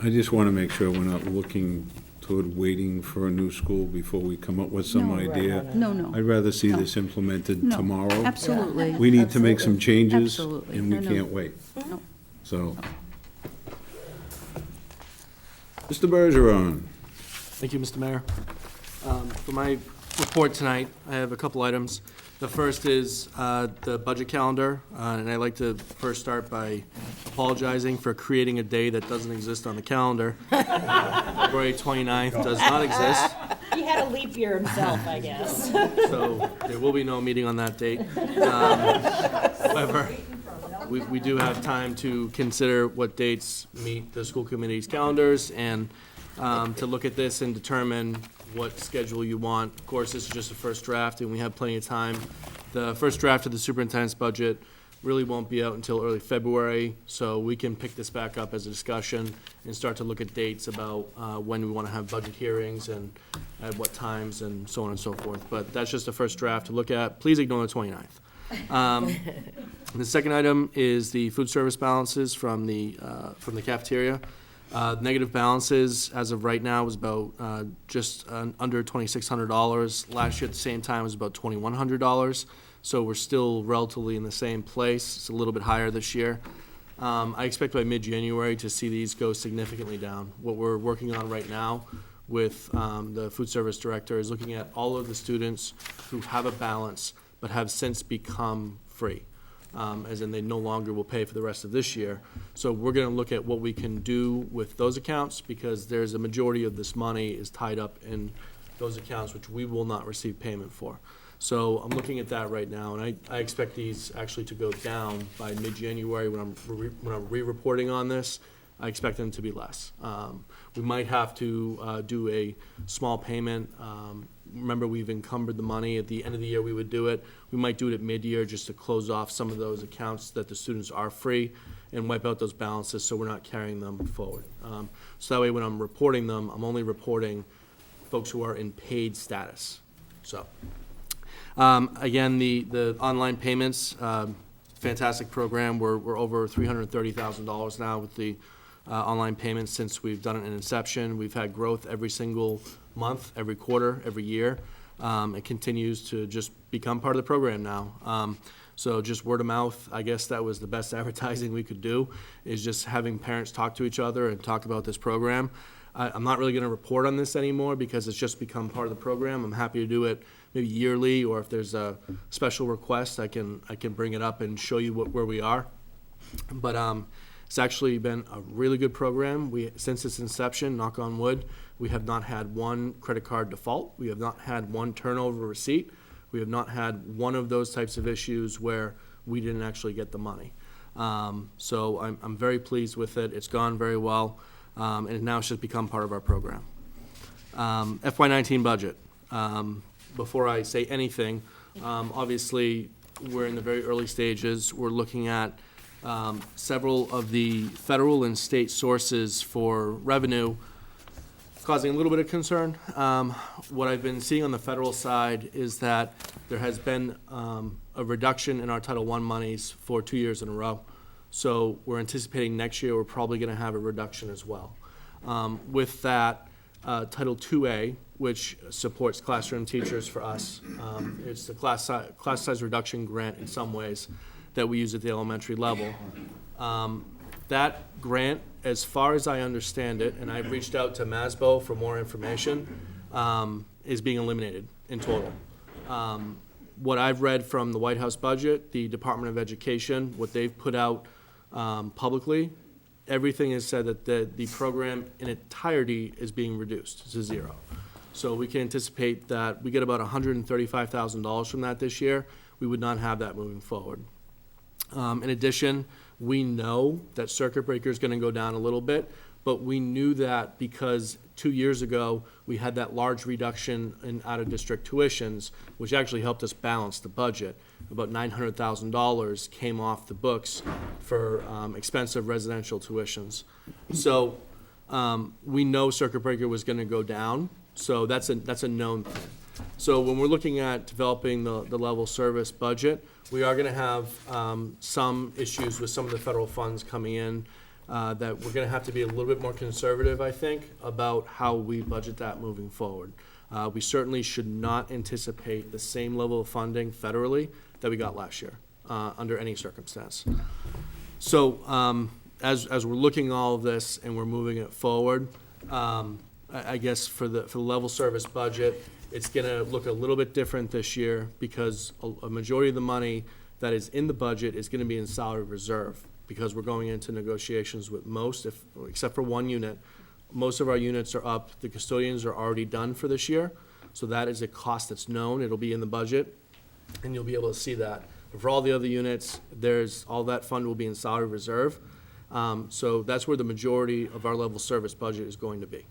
I just want to make sure we're not looking toward waiting for a new school before we come up with some idea. No. I'd rather see No. this implemented No, tomorrow. absolutely. We need to make some changes, Absolutely. and we No. can't wait. No. So. Mr. Bergeron. Thank you, Mr. Mayor. For my report tonight, I have a couple items. The first is the budget calendar, and I'd like to first start by apologizing for creating a day that doesn't exist on the calendar. February 29th does not exist. He had a leap year himself, I guess. So there will be no meeting on that date. However, we do have time to consider what dates meet the school committee's calendars and to look at this and determine what schedule you want. Of course, this is just a first draft, and we have plenty of time. The first draft of the superintendent's budget really won't be out until early February, so we can pick this back up as a discussion and start to look at dates about when we want to have budget hearings and at what times and so on and so forth. But that's just a first draft to look at. Please ignore the 29th. The second item is the food service balances from the cafeteria. Negative balances as of right now is about just under $2,600. Last year at the same time was about $2,100. So we're still relatively in the same place. It's a little bit higher this year. I expect by mid-January to see these go significantly down. What we're working on right now with the food service director is looking at all of the students who have a balance but have since become free, as in they no longer will pay for the rest of this year. So we're going to look at what we can do with those accounts, because there's a majority of this money is tied up in those accounts which we will not receive payment for. So I'm looking at that right now, and I expect these actually to go down by mid-January when I'm re-reporting on this. I expect them to be less. We might have to do a small payment. Remember, we've encumbered the money. At the end of the year, we would do it. We might do it at mid-year just to close off some of those accounts that the students are free and wipe out those balances so we're not carrying them forward. So that way when I'm reporting them, I'm only reporting folks who are in paid status. So. Again, the online payments, fantastic program. We're over $330,000 now with the online payments since we've done it in inception. We've had growth every single month, every quarter, every year. It continues to just become part of the program now. So just word of mouth, I guess that was the best advertising we could do, is just having parents talk to each other and talk about this program. I'm not really going to report on this anymore because it's just become part of the program. I'm happy to do it maybe yearly, or if there's a special request, I can bring it up and show you where we are. But it's actually been a really good program. Since its inception, knock on wood, we have not had one credit card default. We have not had one turnover receipt. We have not had one of those types of issues where we didn't actually get the money. So I'm very pleased with it. It's gone very well. And it now should become part of our program. FY19 budget. Before I say anything, obviously we're in the very early stages. We're looking at several of the federal and state sources for revenue causing a little bit of concern. What I've been seeing on the federal side is that there has been a reduction in our Title I monies for 2 years in a row. So we're anticipating next year we're probably going to have a reduction as well. With that, Title IIA, which supports classroom teachers for us, it's the class size reduction grant in some ways that we use at the elementary level. That grant, as far as I understand it, and I've reached out to MASBO for more information, is being eliminated in total. What I've read from the White House budget, the Department of Education, what they've put out publicly, everything is said that the program in entirety is being reduced to zero. So we can anticipate that we get about $135,000 from that this year. We would not have that moving forward. In addition, we know that circuit breaker is going to go down a little bit, but we knew that because 2 years ago we had that large reduction in out-of-district tuitions, which actually helped us balance the budget. About $900,000 came off the books for expensive residential tuitions. So we know circuit breaker was going to go down, so that's a known thing. So when we're looking at developing the level service budget, we are going to have some issues with some of the federal funds coming in that we're going to have to be a little bit more conservative, I think, about how we budget that moving forward. We certainly should not anticipate the same level of funding federally that we got last year under any circumstance. So as we're looking at all of this and we're moving it forward, I guess for the level service budget, it's going to look a little bit different this year because a majority of the money that is in the budget is going to be in salary reserve because we're going into negotiations with except for one unit, most of our units are up. The custodians are already done for this year, so that is a cost that's known. It'll be in the budget, and you'll be able to see that. But for all the other units, all that fund will be in salary reserve. So that's where the majority of our level service budget is going to be.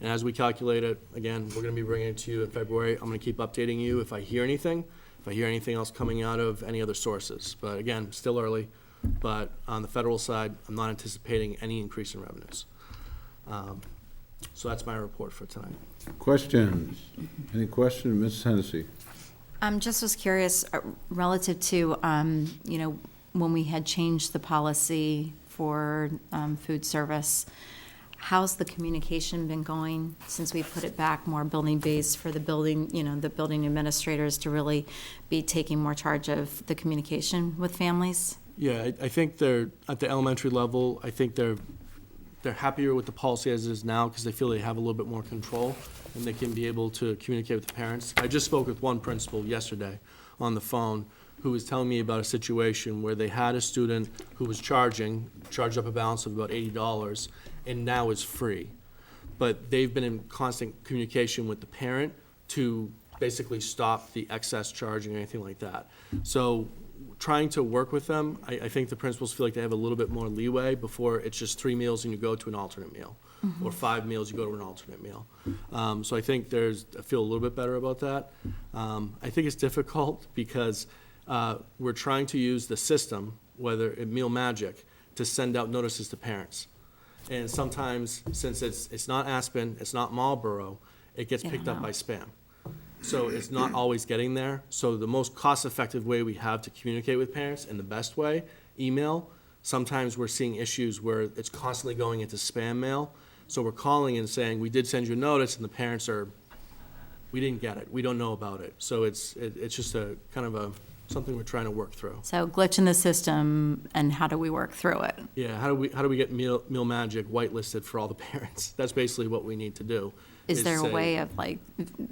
And as we calculate it, again, we're going to be bringing it to you in February. I'm going to keep updating you if I hear anything else coming out of any other sources. But again, still early. But on the federal side, I'm not anticipating any increase in revenues. So that's my report for tonight. Questions? Any questions, Ms. Hennessy? Just was curious relative to, when we had changed the policy for food service, how's the communication been going since we put it back more building-based for the building, the building administrators to really be taking more charge of the communication with families? Yeah, I think they're, at the elementary level, I think they're happier with the policy as it is now because they feel they have a little bit more control and they can be able to communicate with the parents. I just spoke with one principal yesterday on the phone who was telling me about a situation where they had a student who was charged up a balance of about $80 and now is free. But they've been in constant communication with the parent to basically stop the excess charging or anything like that. So trying to work with them, I think the principals feel like they have a little bit more leeway before it's just 3 meals and you go to an alternate meal, or 5 meals, you go to an alternate meal. So I think I feel a little bit better about that. I think it's difficult because we're trying to use the system, whether at Meal Magic, to send out notices to parents. And sometimes, since it's not Aspen, it's not Marlborough, it gets picked up by spam. So it's not always getting there. So the most cost-effective way we have to communicate with parents, and the best way, email. Sometimes we're seeing issues where it's constantly going into spam mail. So we're calling and saying, we did send you a notice, and the parents are, we didn't get it, we don't know about it. So it's just a kind of something we're trying to work through. So glitch in the system, and how do we work through it? Yeah, how do we get Meal Magic whitelisted for all the parents? That's basically what we need to do. Is there a say- way of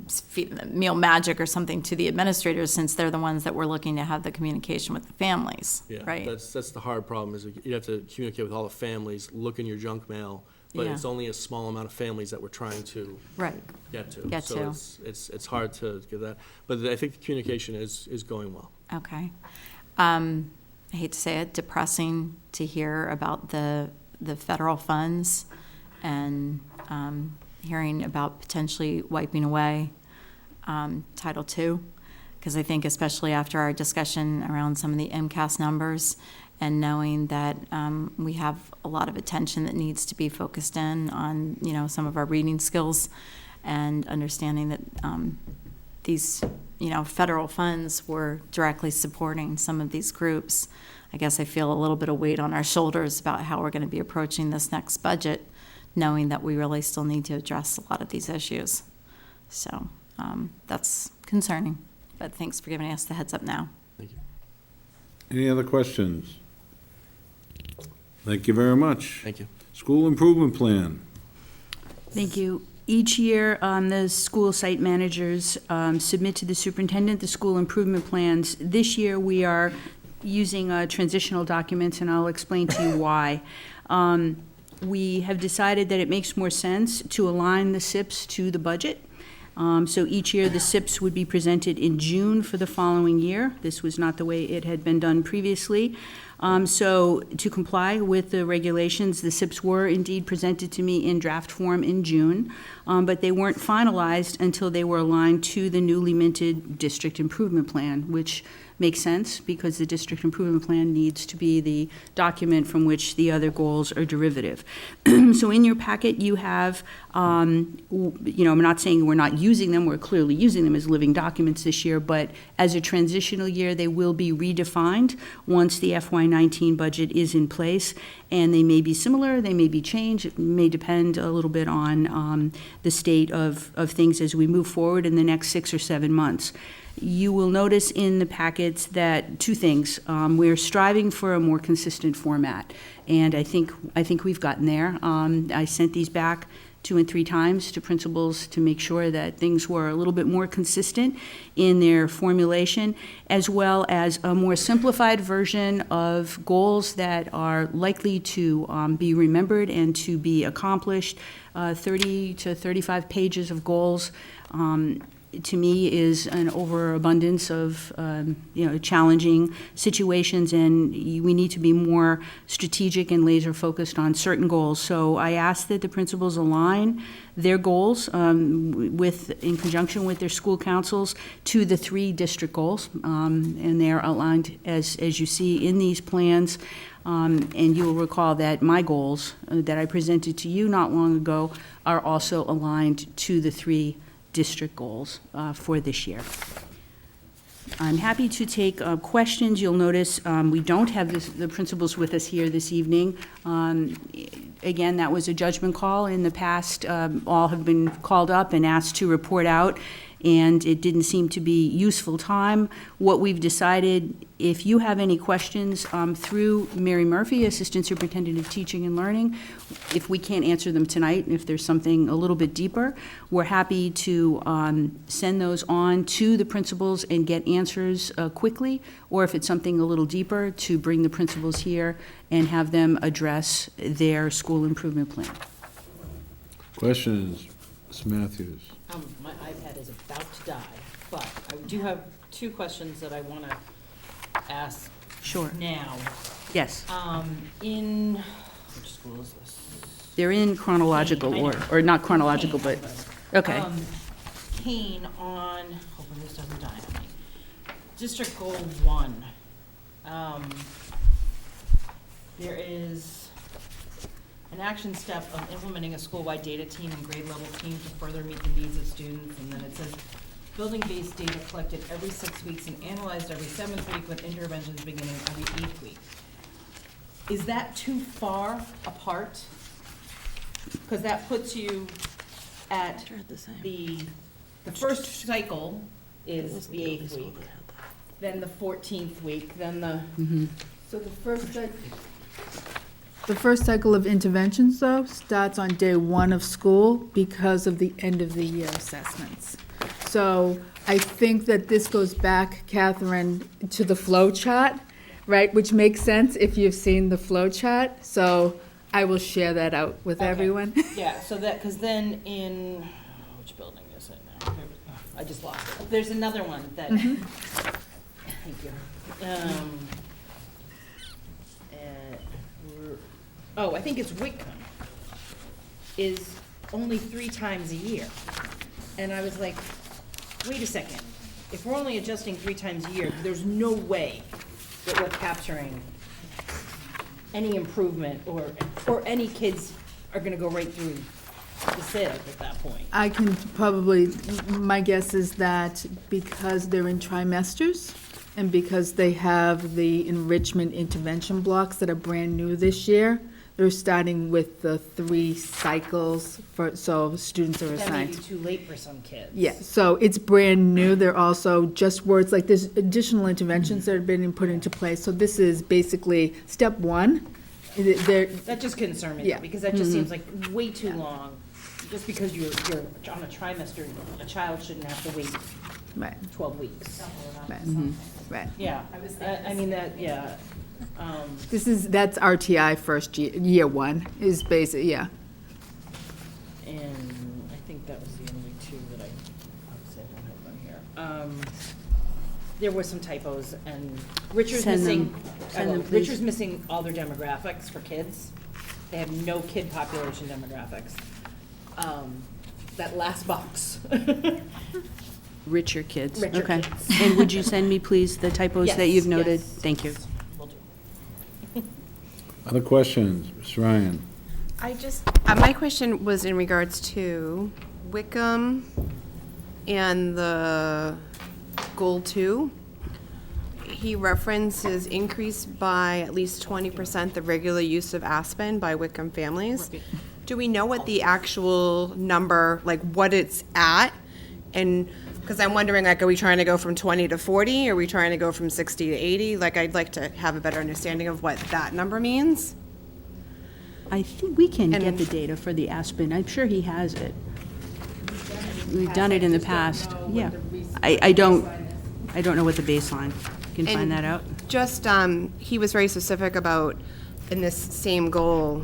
feeding them Meal Magic or something to the administrators, since they're the ones that we're looking to have the communication with the families, Yeah, right? that's the hard problem, is you have to communicate with all the families, look in your junk mail, but Yeah. it's only a small amount of families that we're trying to Right. get to. Get to. So it's hard to get that, but I think the communication is going well. Okay. I hate to say it, depressing to hear about the federal funds and hearing about potentially wiping away Title II, because I think especially after our discussion around some of the MCAS numbers and knowing that we have a lot of attention that needs to be focused in on, some of our reading skills, and understanding that these, federal funds were directly supporting some of these groups. I guess I feel a little bit of weight on our shoulders about how we're going to be approaching this next budget, knowing that we really still need to address a lot of these issues. So that's concerning, but thanks for giving us the heads up now. Thank you. Any other questions? Thank you very much. Thank you. School improvement plan. Thank you. Each year, the school site managers submit to the superintendent the school improvement plans. This year, we are using transitional documents, and I'll explain to you why. We have decided that it makes more sense to align the SIPs to the budget. So each year, the SIPs would be presented in June for the following year. This was not the way it had been done previously. So to comply with the regulations, the SIPs were indeed presented to me in draft form in June, but they weren't finalized until they were aligned to the newly minted district improvement plan, which makes sense because the district improvement plan needs to be the document from which the other goals are derivative. So in your packet, you have, I'm not saying we're not using them, we're clearly using them as living documents this year, but as a transitional year, they will be redefined once the FY19 budget is in place, and they may be similar, they may be changed, it may depend a little bit on the state of things as we move forward in the next 6 or 7 months. You will notice in the packets that 2 things. We're striving for a more consistent format, and I think we've gotten there. I sent these back 2 and 3 times to principals to make sure that things were a little bit more consistent in their formulation, as well as a more simplified version of goals that are likely to be remembered and to be accomplished. 30 to 35 pages of goals, to me, is an overabundance of challenging situations, and we need to be more strategic and laser focused on certain goals. So I ask that the principals align their goals in conjunction with their school councils to the 3 district goals, and they're outlined as you see in these plans. And you will recall that my goals that I presented to you not long ago are also aligned to the 3 district goals for this year. I'm happy to take questions. You'll notice we don't have the principals with us here this evening. Again, that was a judgment call. In the past, all have been called up and asked to report out, and it didn't seem to be useful time. What we've decided, if you have any questions through Mary Murphy, Assistant Superintendent of Teaching and Learning, if we can't answer them tonight, if there's something a little bit deeper, we're happy to send those on to the principals and get answers quickly, or if it's something a little deeper, to bring the principals here and have them address their school improvement plan. Questions, Ms. Matthews? My iPad is about to die, but I do have 2 questions that I want to ask Sure. now. Yes. In, which school is this? They're in chronological Kane, I order, know. or not chronological, Kane, but, okay. Kane on, hopefully this doesn't die on me. District Goal 1. There is an action step of implementing a school-wide data team and grade level team to further meet the needs of students. And then it says, building-based data collected every 6 weeks and analyzed every 7th week with interventions beginning every 8th week. Is that too far apart? Because that puts you at the first cycle is the 8th week, then the 14th week, then the. So the first cycle of interventions, though, starts on day 1 of school because of the end of the year assessments. So I think that this goes back, Catherine, to the flow chart, right, which makes sense if you've seen the flow chart. So I will share that out with everyone. Yeah, so that, because then in, which building is it now? I just lost it. There's another one that, thank you. I think it's Whitcomb, is only 3 times a year. And I was like, wait a second, if we're only adjusting 3 times a year, there's no way that we're capturing any improvement or any kids are gonna go right through the sieve at that point. I can probably, my guess is that because they're in trimesters and because they have the enrichment intervention blocks that are brand new this year, they're starting with the 3 cycles so students are That may assigned. be too late for some kids. Yeah, so it's brand new. They're also just words, like there's additional interventions that have been put into place. So this is basically step 1. That just concerned me, Yeah. because that just seems like way too long. Just because you're on a trimester, a child shouldn't have to wait Right, 12 weeks. right, right. Yeah, I mean, that, yeah. That's RTI first year 1 is basic, yeah. And I think that was the only 2 that I obviously I don't have on here. There were some typos, and Richard's Send them. missing, Send them, please. Richard's missing all their demographics for kids. They have no kid population demographics. That last box. Richer kids. Richer Okay. kids. And would you send me, please, the typos that you've Yes, noted? yes. Thank you. Will do. Other questions? Ms. Ryan? I just, my question was in regards to Wickham and the goal 2. He references increase by at least 20% the regular use of Aspen by Wickham families. Do we know what the actual number, like what it's at? And, because I'm wondering, like, are we trying to go from 20 to 40? Are we trying to go from 60 to 80? Like, I'd like to have a better understanding of what that number means. I think we can And- get the data for the Aspen. I'm sure he has it. We've done it in the past. Yeah. I don't know what the baseline. Can find And that out. Just, he was very specific about, in this same goal,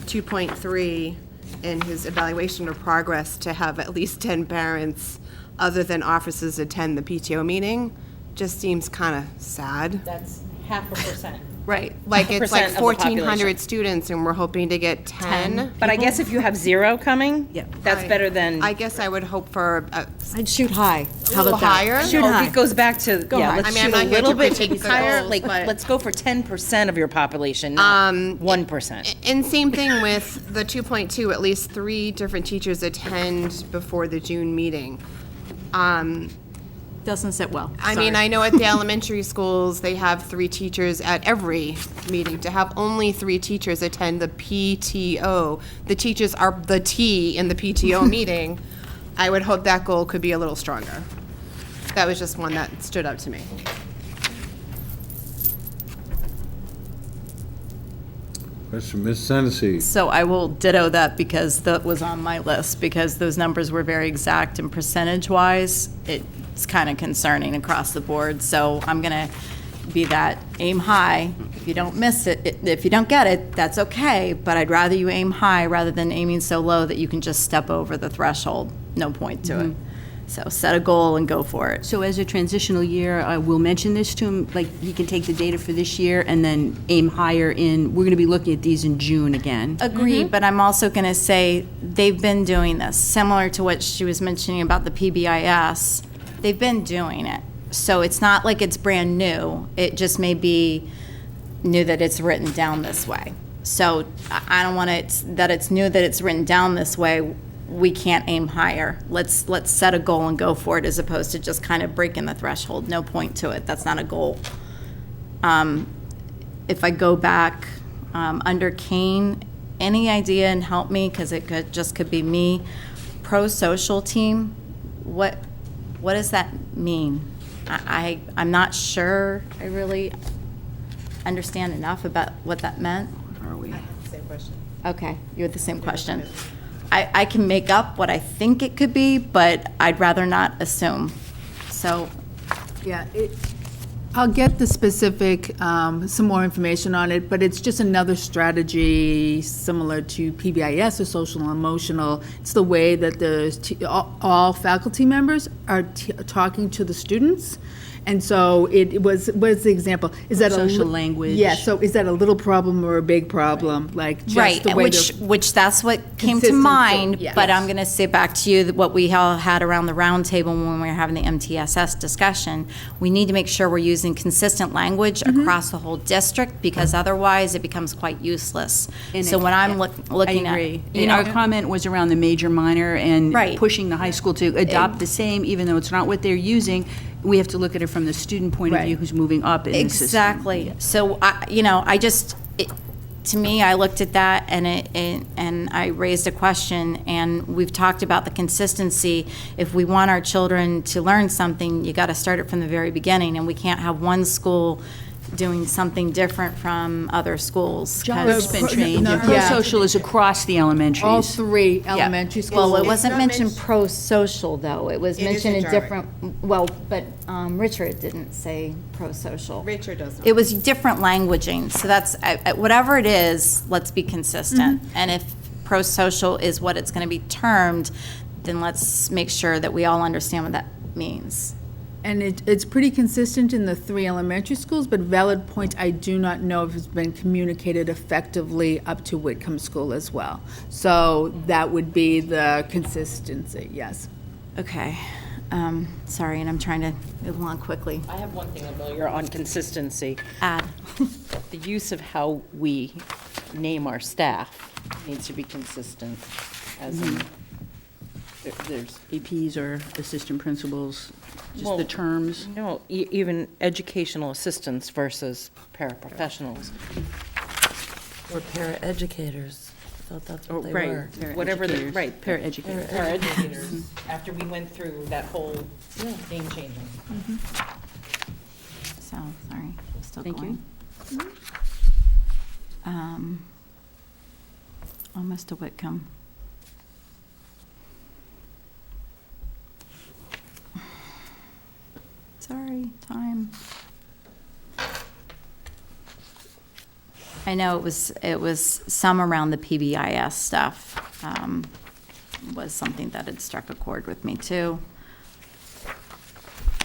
2.3, in his evaluation of progress, to have at least 10 parents other than officers attend the PTO meeting, just seems kind of sad. That's 0.5%. Right, like it's like 1% of the 1,400 population. students, and we're hoping to get 10. But I guess if you have 0 coming, Yeah. that's better than. I guess I would hope for I'd shoot high. a little higher. Shoot Oh, high. it goes back to, yeah, high. let's I mean, shoot I'm not a here little to bit critique the higher, goals, like, but- let's go for 10% of your population, not 1%. And same thing with the 2.2, at least 3 different teachers attend before the June meeting. Doesn't sit well. I mean, I know at the elementary schools, they have 3 teachers at every meeting. To have only 3 teachers attend the PTO, the teachers are the T in the PTO meeting, I would hope that goal could be a little stronger. That was just one that stood out to me. Question, Ms. Hennessy. So I will ditto that because that was on my list, because those numbers were very exact and percentage-wise, it's kind of concerning across the board. So I'm going to be that aim high. If you don't miss it, if you don't get it, that's okay, but I'd rather you aim high rather than aiming so low that you can just step over the threshold. No point to it. So set a goal and go for it. So as a transitional year, we'll mention this to him, like, he can take the data for this year and then aim higher we're gonna be looking at these in June again. Agreed, but I'm also going to say they've been doing this, similar to what she was mentioning about the PBIS. They've been doing it. So it's not like it's brand new. It just may be new that it's written down this way. So I don't want it, that it's new that it's written down this way. We can't aim higher. Let's set a goal and go for it, as opposed to just kind of breaking the threshold. No point to it. That's not a goal. If I go back under Kane, any idea, and help me, because it could be me. Pro-social team, what does that mean? I'm not sure I really understand enough about what that meant. Are we? Same question. Okay, you had the same question. I can make up what I think it could be, but I'd rather not assume. So, Yeah, I'll get the specific, some more information on it, but it's just another strategy similar to PBIS or social and emotional. It's the way that all faculty members are talking to the students. And so it was, what's the example? Is that Social language. Yeah, so is that a little problem or a big problem? Like just right, the way which that's what came to Consistent, mind, yes. but I'm going to say back to you that what we all had around the round table when we were having the MTSS discussion, we need to make sure we're using consistent language across the whole district, because otherwise it becomes quite useless. And So when I'm looking I at, agree. you And know, our comment was around the major, minor, and Right. pushing the high school to adopt the same, even though it's not what they're using. We have to look at it from the student point of Right. view who's moving up in the system. Exactly. So, to me, I looked at that and I raised a question, and we've talked about the consistency. If we want our children to learn something, you got to start it from the very beginning, and we can't have one school doing something different from other schools. 'cause- John's been trained, No, and yeah. pro-social is across the elementaries. all 3 elementary schools. Well, it wasn't not mentioned mentioned- pro-social, though. It was It is mentioned in in Jarvik. different, well, but Richard didn't say pro-social. Richard does not. It was different languaging, so that's, whatever it is, let's be consistent. And if pro-social is what it's going to be termed, then let's make sure that we all understand what that means. And it's pretty consistent in the 3 elementary schools, but valid point, I do not know if it's been communicated effectively up to Whitcomb School as well. So that would be the consistency, yes. Okay, sorry, and I'm trying to move along quickly. I have one thing, Amelia, on consistency. Add. The use of how we name our staff needs to be consistent, as in, there's, APs or assistant principals, just Well, the terms. no, even educational assistants versus paraprofessionals. Or paraeducators. I thought that's what they Right, were. whatever the, Paraeducators. right. Paraeducators. Paraeducators, after we went through that whole name changing. So, sorry, I'm still Thank you. going. Almost to Whitcomb. Sorry, time. I know it was some around the PBIS stuff, was something that had struck a chord with me too.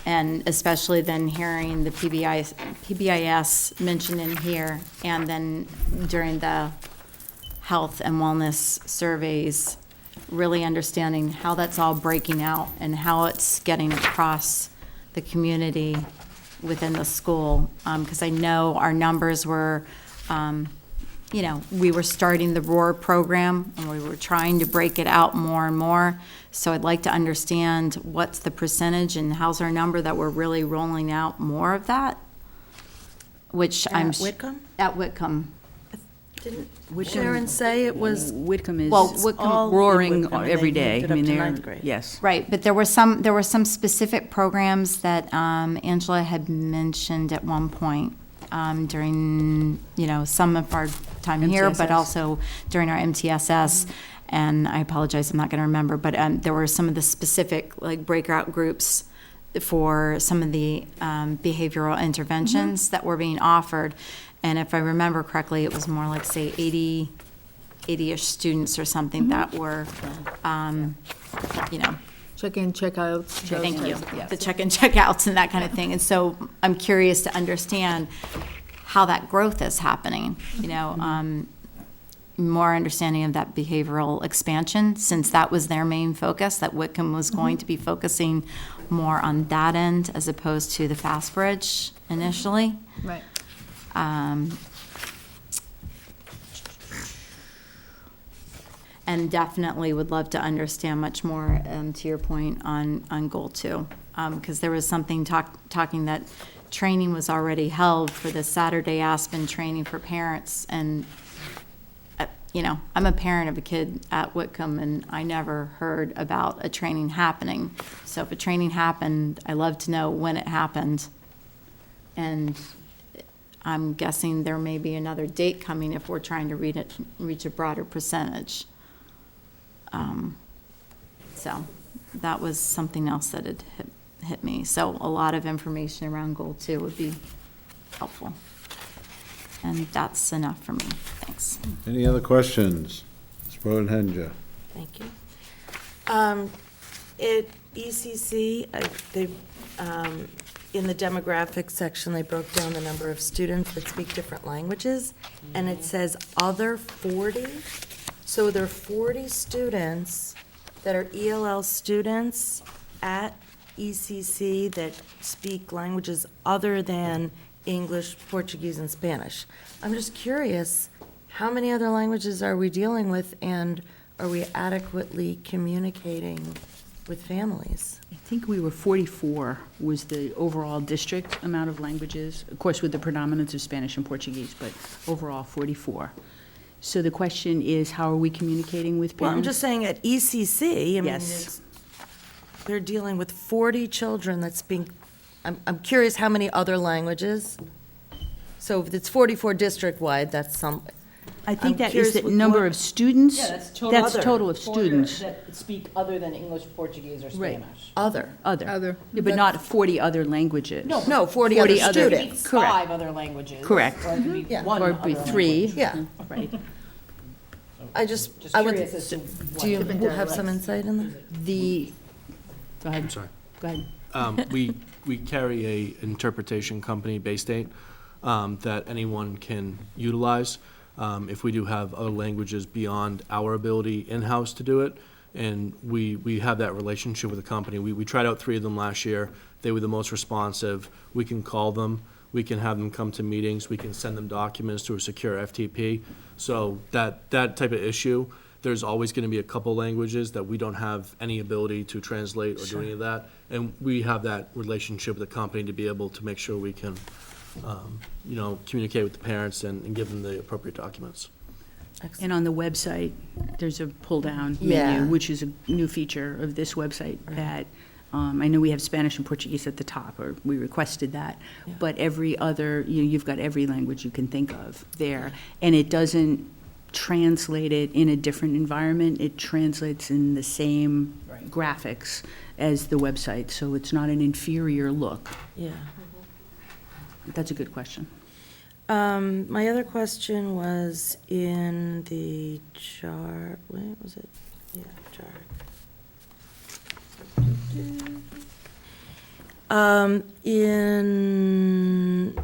And especially then hearing the PBIS mentioned in here, and then during the health and wellness surveys, really understanding how that's all breaking out and how it's getting across the community within the school. Because I know our numbers were, you know, we were starting the ROAR program and we were trying to break it out more and more. So I'd like to understand what's the percentage and how's our number that we're really rolling out more of that, which I'm. At Whitcomb? At Whitcomb. Didn't Sharon say it was? Whitcomb is Well, Whitcomb- all in roaring Whitcomb, and every they day. moved it I up mean, to they're, ninth grade. yes. Right, but there were some specific programs that Angela had mentioned at one point during, you know, some of our time here, but MTSS. also during our MTSS. And I apologize, I'm not going to remember, but there were some of the specific, like, breakout groups for some of the behavioral interventions that were being offered. And if I remember correctly, it was more like, say, 80-ish students or something that were, you know, Check-in, check-outs. thank you, Yes. the check-in, check-outs and that kind of thing. And so I'm curious to understand how that growth is happening, you know, more understanding of that behavioral expansion, since that was their main focus, that Whitcomb was going to be focusing more on that end as opposed to the Fast Bridge initially. Right. And definitely would love to understand much more, to your point, on Goal 2. Because there was something talking that training was already held for the Saturday Aspen training for parents. And, you know, I'm a parent of a kid at Whitcomb, and I never heard about a training happening. So if a training happened, I love to know when it happened. And I'm guessing there may be another date coming if we're trying to reach a broader percentage. So that was something else that had hit me. So a lot of information around Goal 2 would be helpful. And that's enough for me. Thanks. Any other questions? Ms. Bodenhenge? Thank you. At ECC, in the demographics section, they broke down the number of students that speak different languages, and it says other 40. So there are 40 students that are ELL students at ECC that speak languages other than English, Portuguese, and Spanish. I'm just curious, how many other languages are we dealing with, and are we adequately communicating with families? I think we were 44 was the overall district amount of languages, of course with the predominance of Spanish and Portuguese, but overall 44. So the question is, how are we communicating with Well, parents? I'm just saying at ECC, I mean, Yes. they're dealing with 40 children that speak, I'm curious how many other languages? So if it's 44 district-wide, that's some, I think I'm that is curious the what- number of students. Yeah, that's total. That's total of students. That speak other than English, Portuguese, or Right. Spanish. other. Other. Yeah, but not 40 other languages. No, 40 other 40 other- students. Correct. 5 other languages. Correct. Or it could be Yeah. one Or it'd be other 3. language. Yeah. Right. Just Just I would, curious as to do you what- have some insight in that? The, go ahead. I'm sorry. Go ahead. We carry a interpretation company, Baystate, that anyone can utilize if we do have other languages beyond our ability in-house to do it. And we have that relationship with the company. We tried out 3 of them last year. They were the most responsive. We can call them. We can have them come to meetings. We can send them documents through a secure FTP. So that type of issue, there's always going to be a couple languages that we don't have any ability to translate or do any of that. And we have that relationship with the company to be able to make sure we can, communicate with the parents and give them the appropriate documents. And on the website, there's a pull-down Yeah. menu, which is a new feature of this website that, I know we have Spanish and Portuguese at the top, or we requested that, but every other, you've got every language you can think of there. And it doesn't translate it in a different environment. It translates in the same graphics as the website, so it's not an inferior look. Yeah. That's a good question. My other question was in the jar, wait, was it? Yeah, jar.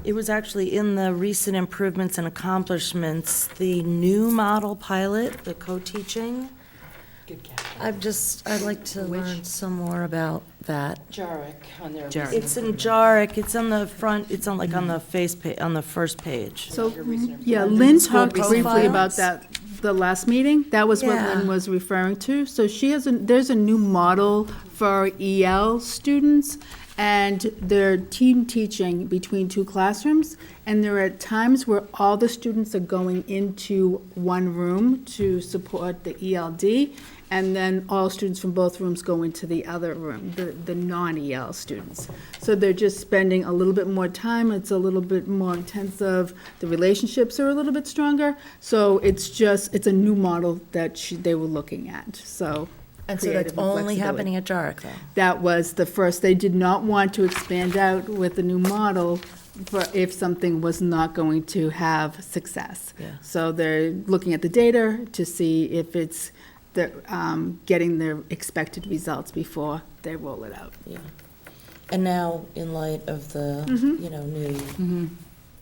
It was actually in the recent improvements and accomplishments, the new model pilot, the co-teaching. Good catch. I'd like to learn some more about that. Jarek on their. Jarek. It's in Jarek, it's on the front, it's on like on the on the first page. So, yeah, Lynn talked briefly profiles. about that the last meeting. That was what Yeah. Lynn was referring to. So there's a new model for EL students, and they're team teaching between two classrooms, and there are times where all the students are going into one room to support the ELD, and then all students from both rooms go into the other room, the non-EL students. So they're just spending a little bit more time, it's a little bit more intensive, the relationships are a little bit stronger, so it's a new model that they were looking at, so. And so that's creative only flexibility. happening at Jarek, though? That was the first, they did not want to expand out with the new model for if something was not going to have success. Yeah. So they're looking at the data to see if it's getting their expected results before they roll it out. Yeah. And now, in light of the, new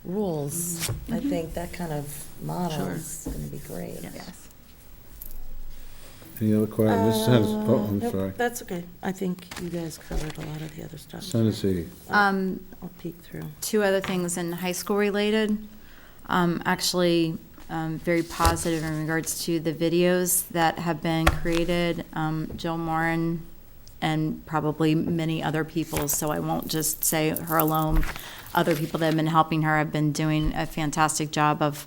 rules, I think that kind of model is going to be great. Yes. Any other questions? I'm Nope, sorry. That's okay. I think you guys covered a lot of the other stuff. Tennessee. I'll peek through. Two other things in high school related. Actually, very positive in regards to the videos that have been created. Jill Moran and probably many other people, so I won't just say her alone. Other people that have been helping her have been doing a fantastic job of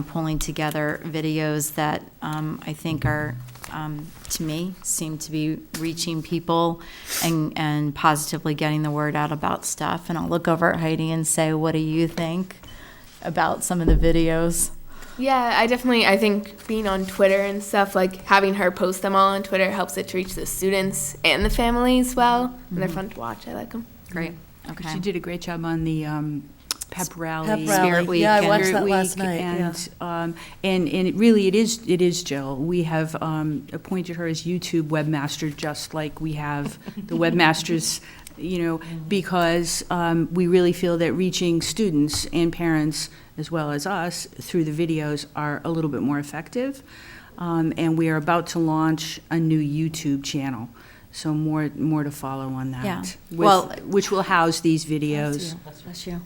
pulling together videos that I think are, to me, seem to be reaching people and positively getting the word out about stuff. And I'll look over at Heidi and say, what do you think about some of the videos? Yeah, I think being on Twitter and stuff, like having her post them all on Twitter helps it to reach the students and the families well. And they're fun to watch. I like them. Great. Okay. She did a great job on the pep rally. Pep rally. Spirit Week. Yeah, I and watched Spirit that last Week, night. and it really it is Jill. We have appointed her as YouTube webmaster, just like we have the webmasters, because we really feel that reaching students and parents as well as us through the videos are a little bit more effective. And we are about to launch a new YouTube channel. So more to follow on that. Yeah. Which will house these videos. Bless you.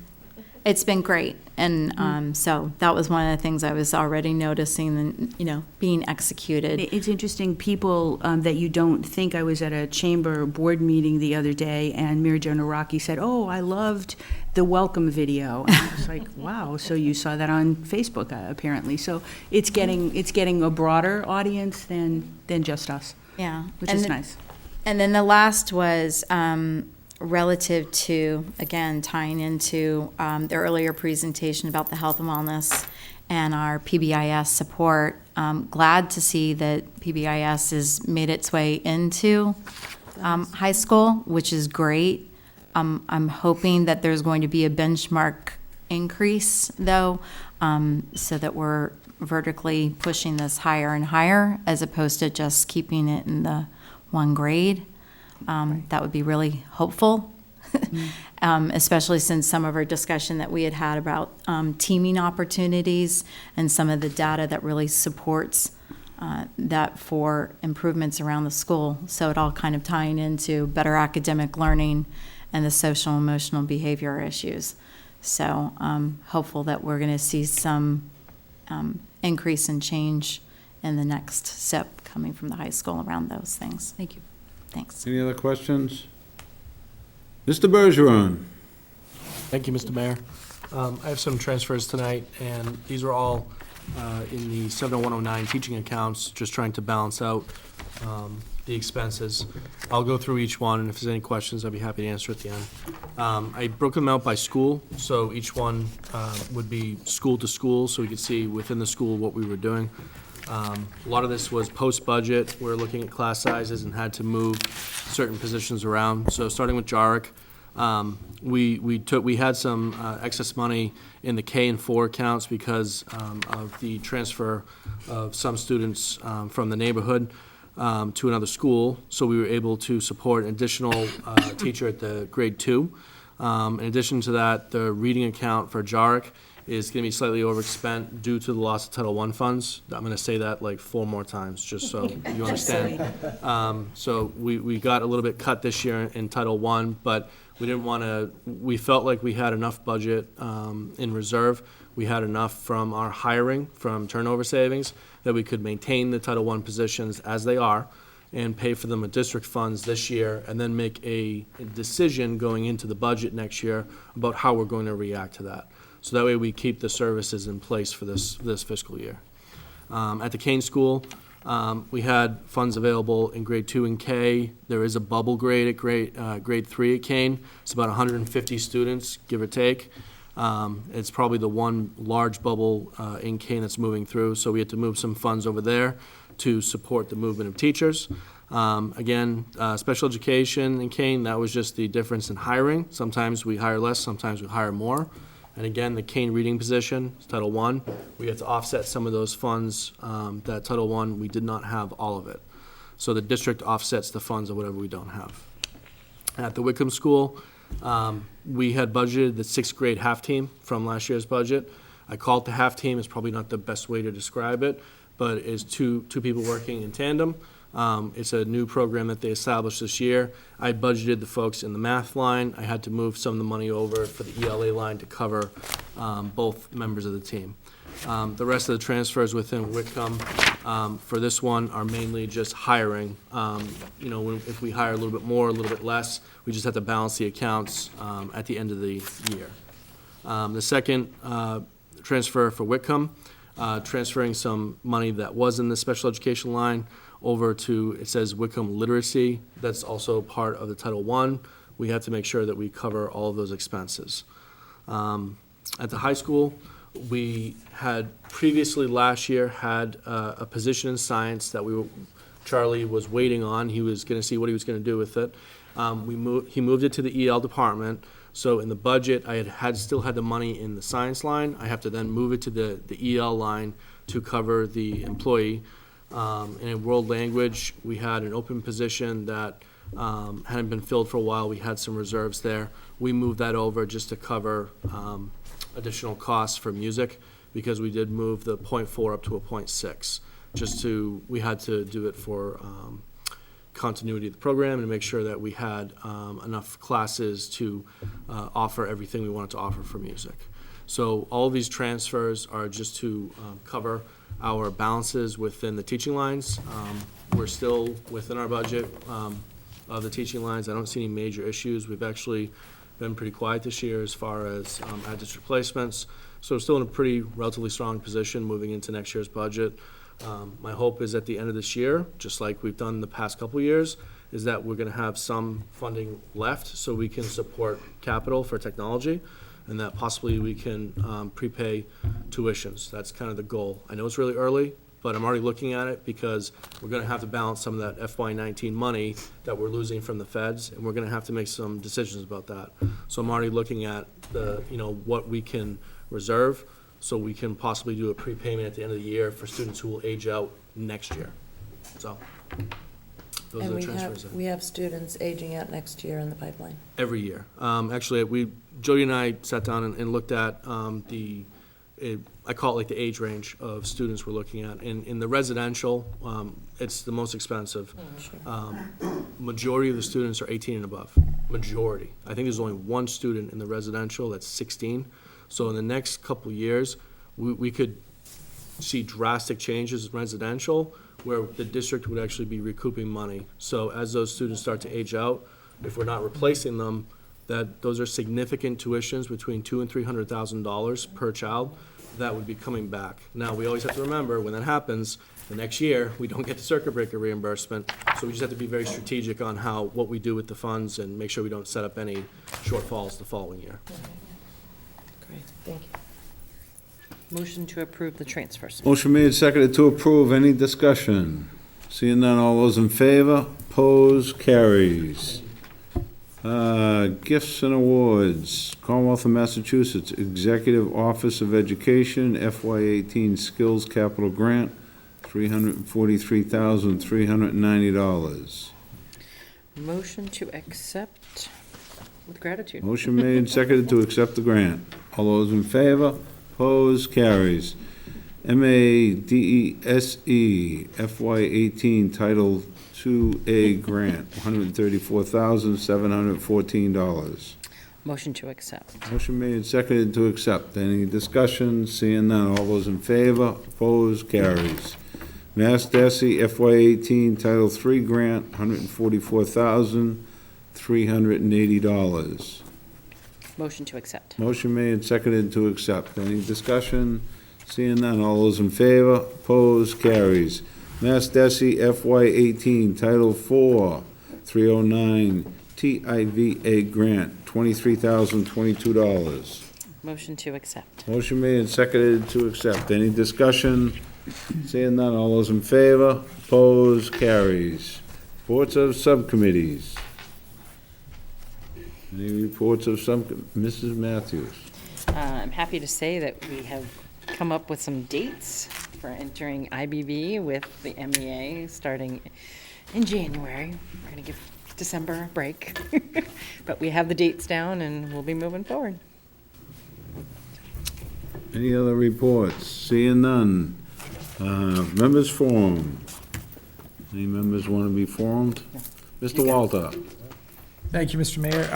It's been great. And so that was one of the things I was already noticing and, being executed. It's interesting, people that you don't think. I was at a chamber board meeting the other day, and Mary Jo Naraki said, "Oh, I loved the welcome video." And I was like, "Wow!" So you saw that on Facebook, apparently. So it's getting a broader audience than just us. Yeah, which is nice. And then the last was relative to, again, tying into the earlier presentation about the health and wellness and our PBIS support. Glad to see that PBIS has made its way into high school, which is great. I'm hoping that there's going to be a benchmark increase, though, so that we're vertically pushing this higher and higher, as opposed to just keeping it in the one grade. That would be really hopeful, especially since some of our discussion that we had about teaming opportunities and some of the data that really supports that for improvements around the school. So it all kind of tying into better academic learning and the social emotional behavior issues. So hopeful that we're going to see some increase in change in the next step coming from the high school around those things. Thank you. Thanks. Any other questions? Mr. Bergeron. Thank you, Mr. Mayor. I have some transfers tonight, and these are all in the 70109 teaching accounts, just trying to balance out the expenses. I'll go through each one, and if there's any questions, I'd be happy to answer at the end. I broke them out by school, so each one would be school to school, so we could see within the school what we were doing. A lot of this was post-budget. We're looking at class sizes and had to move certain positions around. So starting with JARC, we had some excess money in the K and 4 accounts because of the transfer of some students from the neighborhood to another school. So we were able to support an additional teacher at the grade 2. In addition to that, the reading account for JARC is going to be slightly overspent due to the loss of Title I funds. I'm going to say that like 4 more times, just so you understand. So we got a little bit cut this year in Title I, but we didn't want to, we felt like we had enough budget in reserve. We had enough from our hiring, from turnover savings, that we could maintain the Title I positions as they are and pay for them with district funds this year, and then make a decision going into the budget next year about how we're going to react to that. So that way we keep the services in place for this fiscal year. At the Kane School, we had funds available in grade 2 and K. There is a bubble grade at grade 3 at Kane. It's about 150 students, give or take. It's probably the one large bubble in Kane that's moving through, so we had to move some funds over there to support the movement of teachers. Again, special education in Kane, that was just the difference in hiring. Sometimes we hire less, sometimes we hire more. And again, the Kane reading position, Title I, we had to offset some of those funds that Title I, we did not have all of it. So the district offsets the funds of whatever we don't have. At the Wickham School, we had budgeted the 6th grade half team from last year's budget. I call it the half team. It's probably not the best way to describe it, but it's two people working in tandem. It's a new program that they established this year. I budgeted the folks in the math line. I had to move some of the money over for the ELA line to cover both members of the team. The rest of the transfers within Whitcomb for this one are mainly just hiring. If we hire a little bit more, a little bit less, we just have to balance the accounts at the end of the year. The second transfer for Whitcomb, transferring some money that was in the special education line over to, it says Whitcomb Literacy. That's also part of the Title I. We have to make sure that we cover all of those expenses. At the high school, we had previously last year had a position in science that Charlie was waiting on. He was going to see what he was going to do with it. He moved it to the EL department. So in the budget, I still had the money in the science line. I have to then move it to the EL line to cover the employee. And in world language, we had an open position that hadn't been filled for a while. We had some reserves there. We moved that over just to cover additional costs for music, because we did move the 0.4 up to a 0.6. We had to do it for continuity of the program and to make sure that we had enough classes to offer everything we wanted to offer for music. So all of these transfers are just to cover our balances within the teaching lines. We're still within our budget of the teaching lines. I don't see any major issues. We've actually been pretty quiet this year as far as ad district placements. So we're still in a pretty relatively strong position moving into next year's budget. My hope is at the end of this year, just like we've done the past couple years, is that we're going to have some funding left so we can support capital for technology, and that possibly we can prepay tuitions. That's kind of the goal. I know it's really early, but I'm already looking at it because we're going to have to balance some of that FY19 money that we're losing from the feds, and we're going to have to make some decisions about that. So I'm already looking at what we can reserve, so we can possibly do a prepayment at the end of the year for students who will age out next year. So those are the transfers. We have students aging out next year in the pipeline. Every year. Actually, Jody and I sat down and looked at I call it like the age range of students we're looking at. In the residential, it's the most expensive. Majority of the students are 18 and above. Majority. I think there's only one student in the residential that's 16. So in the next couple years, we could see drastic changes in residential where the district would actually be recouping money. So as those students start to age out, if we're not replacing them, those are significant tuitions between $200,000 and $300,000 per child that would be coming back. Now, we always have to remember when that happens, The next year, we don't get the circuit breaker reimbursement, so we just have to be very strategic on what we do with the funds and make sure we don't set up any shortfalls the following year. Great, thank you. Motion to approve the transfers. Motion made, seconded to approve. Any discussion? Seeing none, all those in favor? Opposed? Carries. Gifts and awards. Commonwealth of Massachusetts Executive Office of Education, FY18 Skills Capital Grant, $343,390. Motion to accept with gratitude. Motion made, seconded to accept the grant. All those in favor? Opposed? Carries. MADESE FY18 Title IIA Grant, $134,714. Motion to accept. Motion made, seconded to accept. Any discussion? Seeing none. All those in favor? Opposed? Carries. Mass DESE FY18 Title III Grant, $144,380. Motion to accept. Motion made, seconded to accept. Any discussion? Seeing none. All those in favor? Opposed? Carries. Mass DESE FY18 Title IV 309 TIVA Grant, $23,022. Motion to accept. Motion made and seconded to accept. Any discussion? Seeing none, all those in favor? Opposed? Carries. Reports of subcommittees. Any reports of Mrs. Matthews? I'm happy to say that we have come up with some dates for entering IBB with the MEA starting in January. We're going to give December a break, but we have the dates down and we'll be moving forward. Any other reports? Seeing none. Members forum. Any members want to be formed? Mr. Walter. Thank you, Mr. Mayor.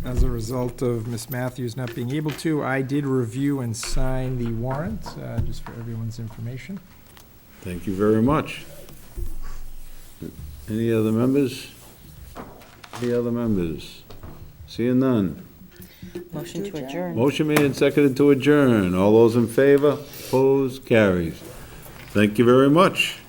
As a result of Ms. Matthews not being able to, I did review and sign the warrant, just for everyone's information. Thank you very much. Any other members? Any other members? Seeing none. Motion to adjourn. Motion made and seconded to adjourn. All those in favor? Opposed? Carries. Thank you very much.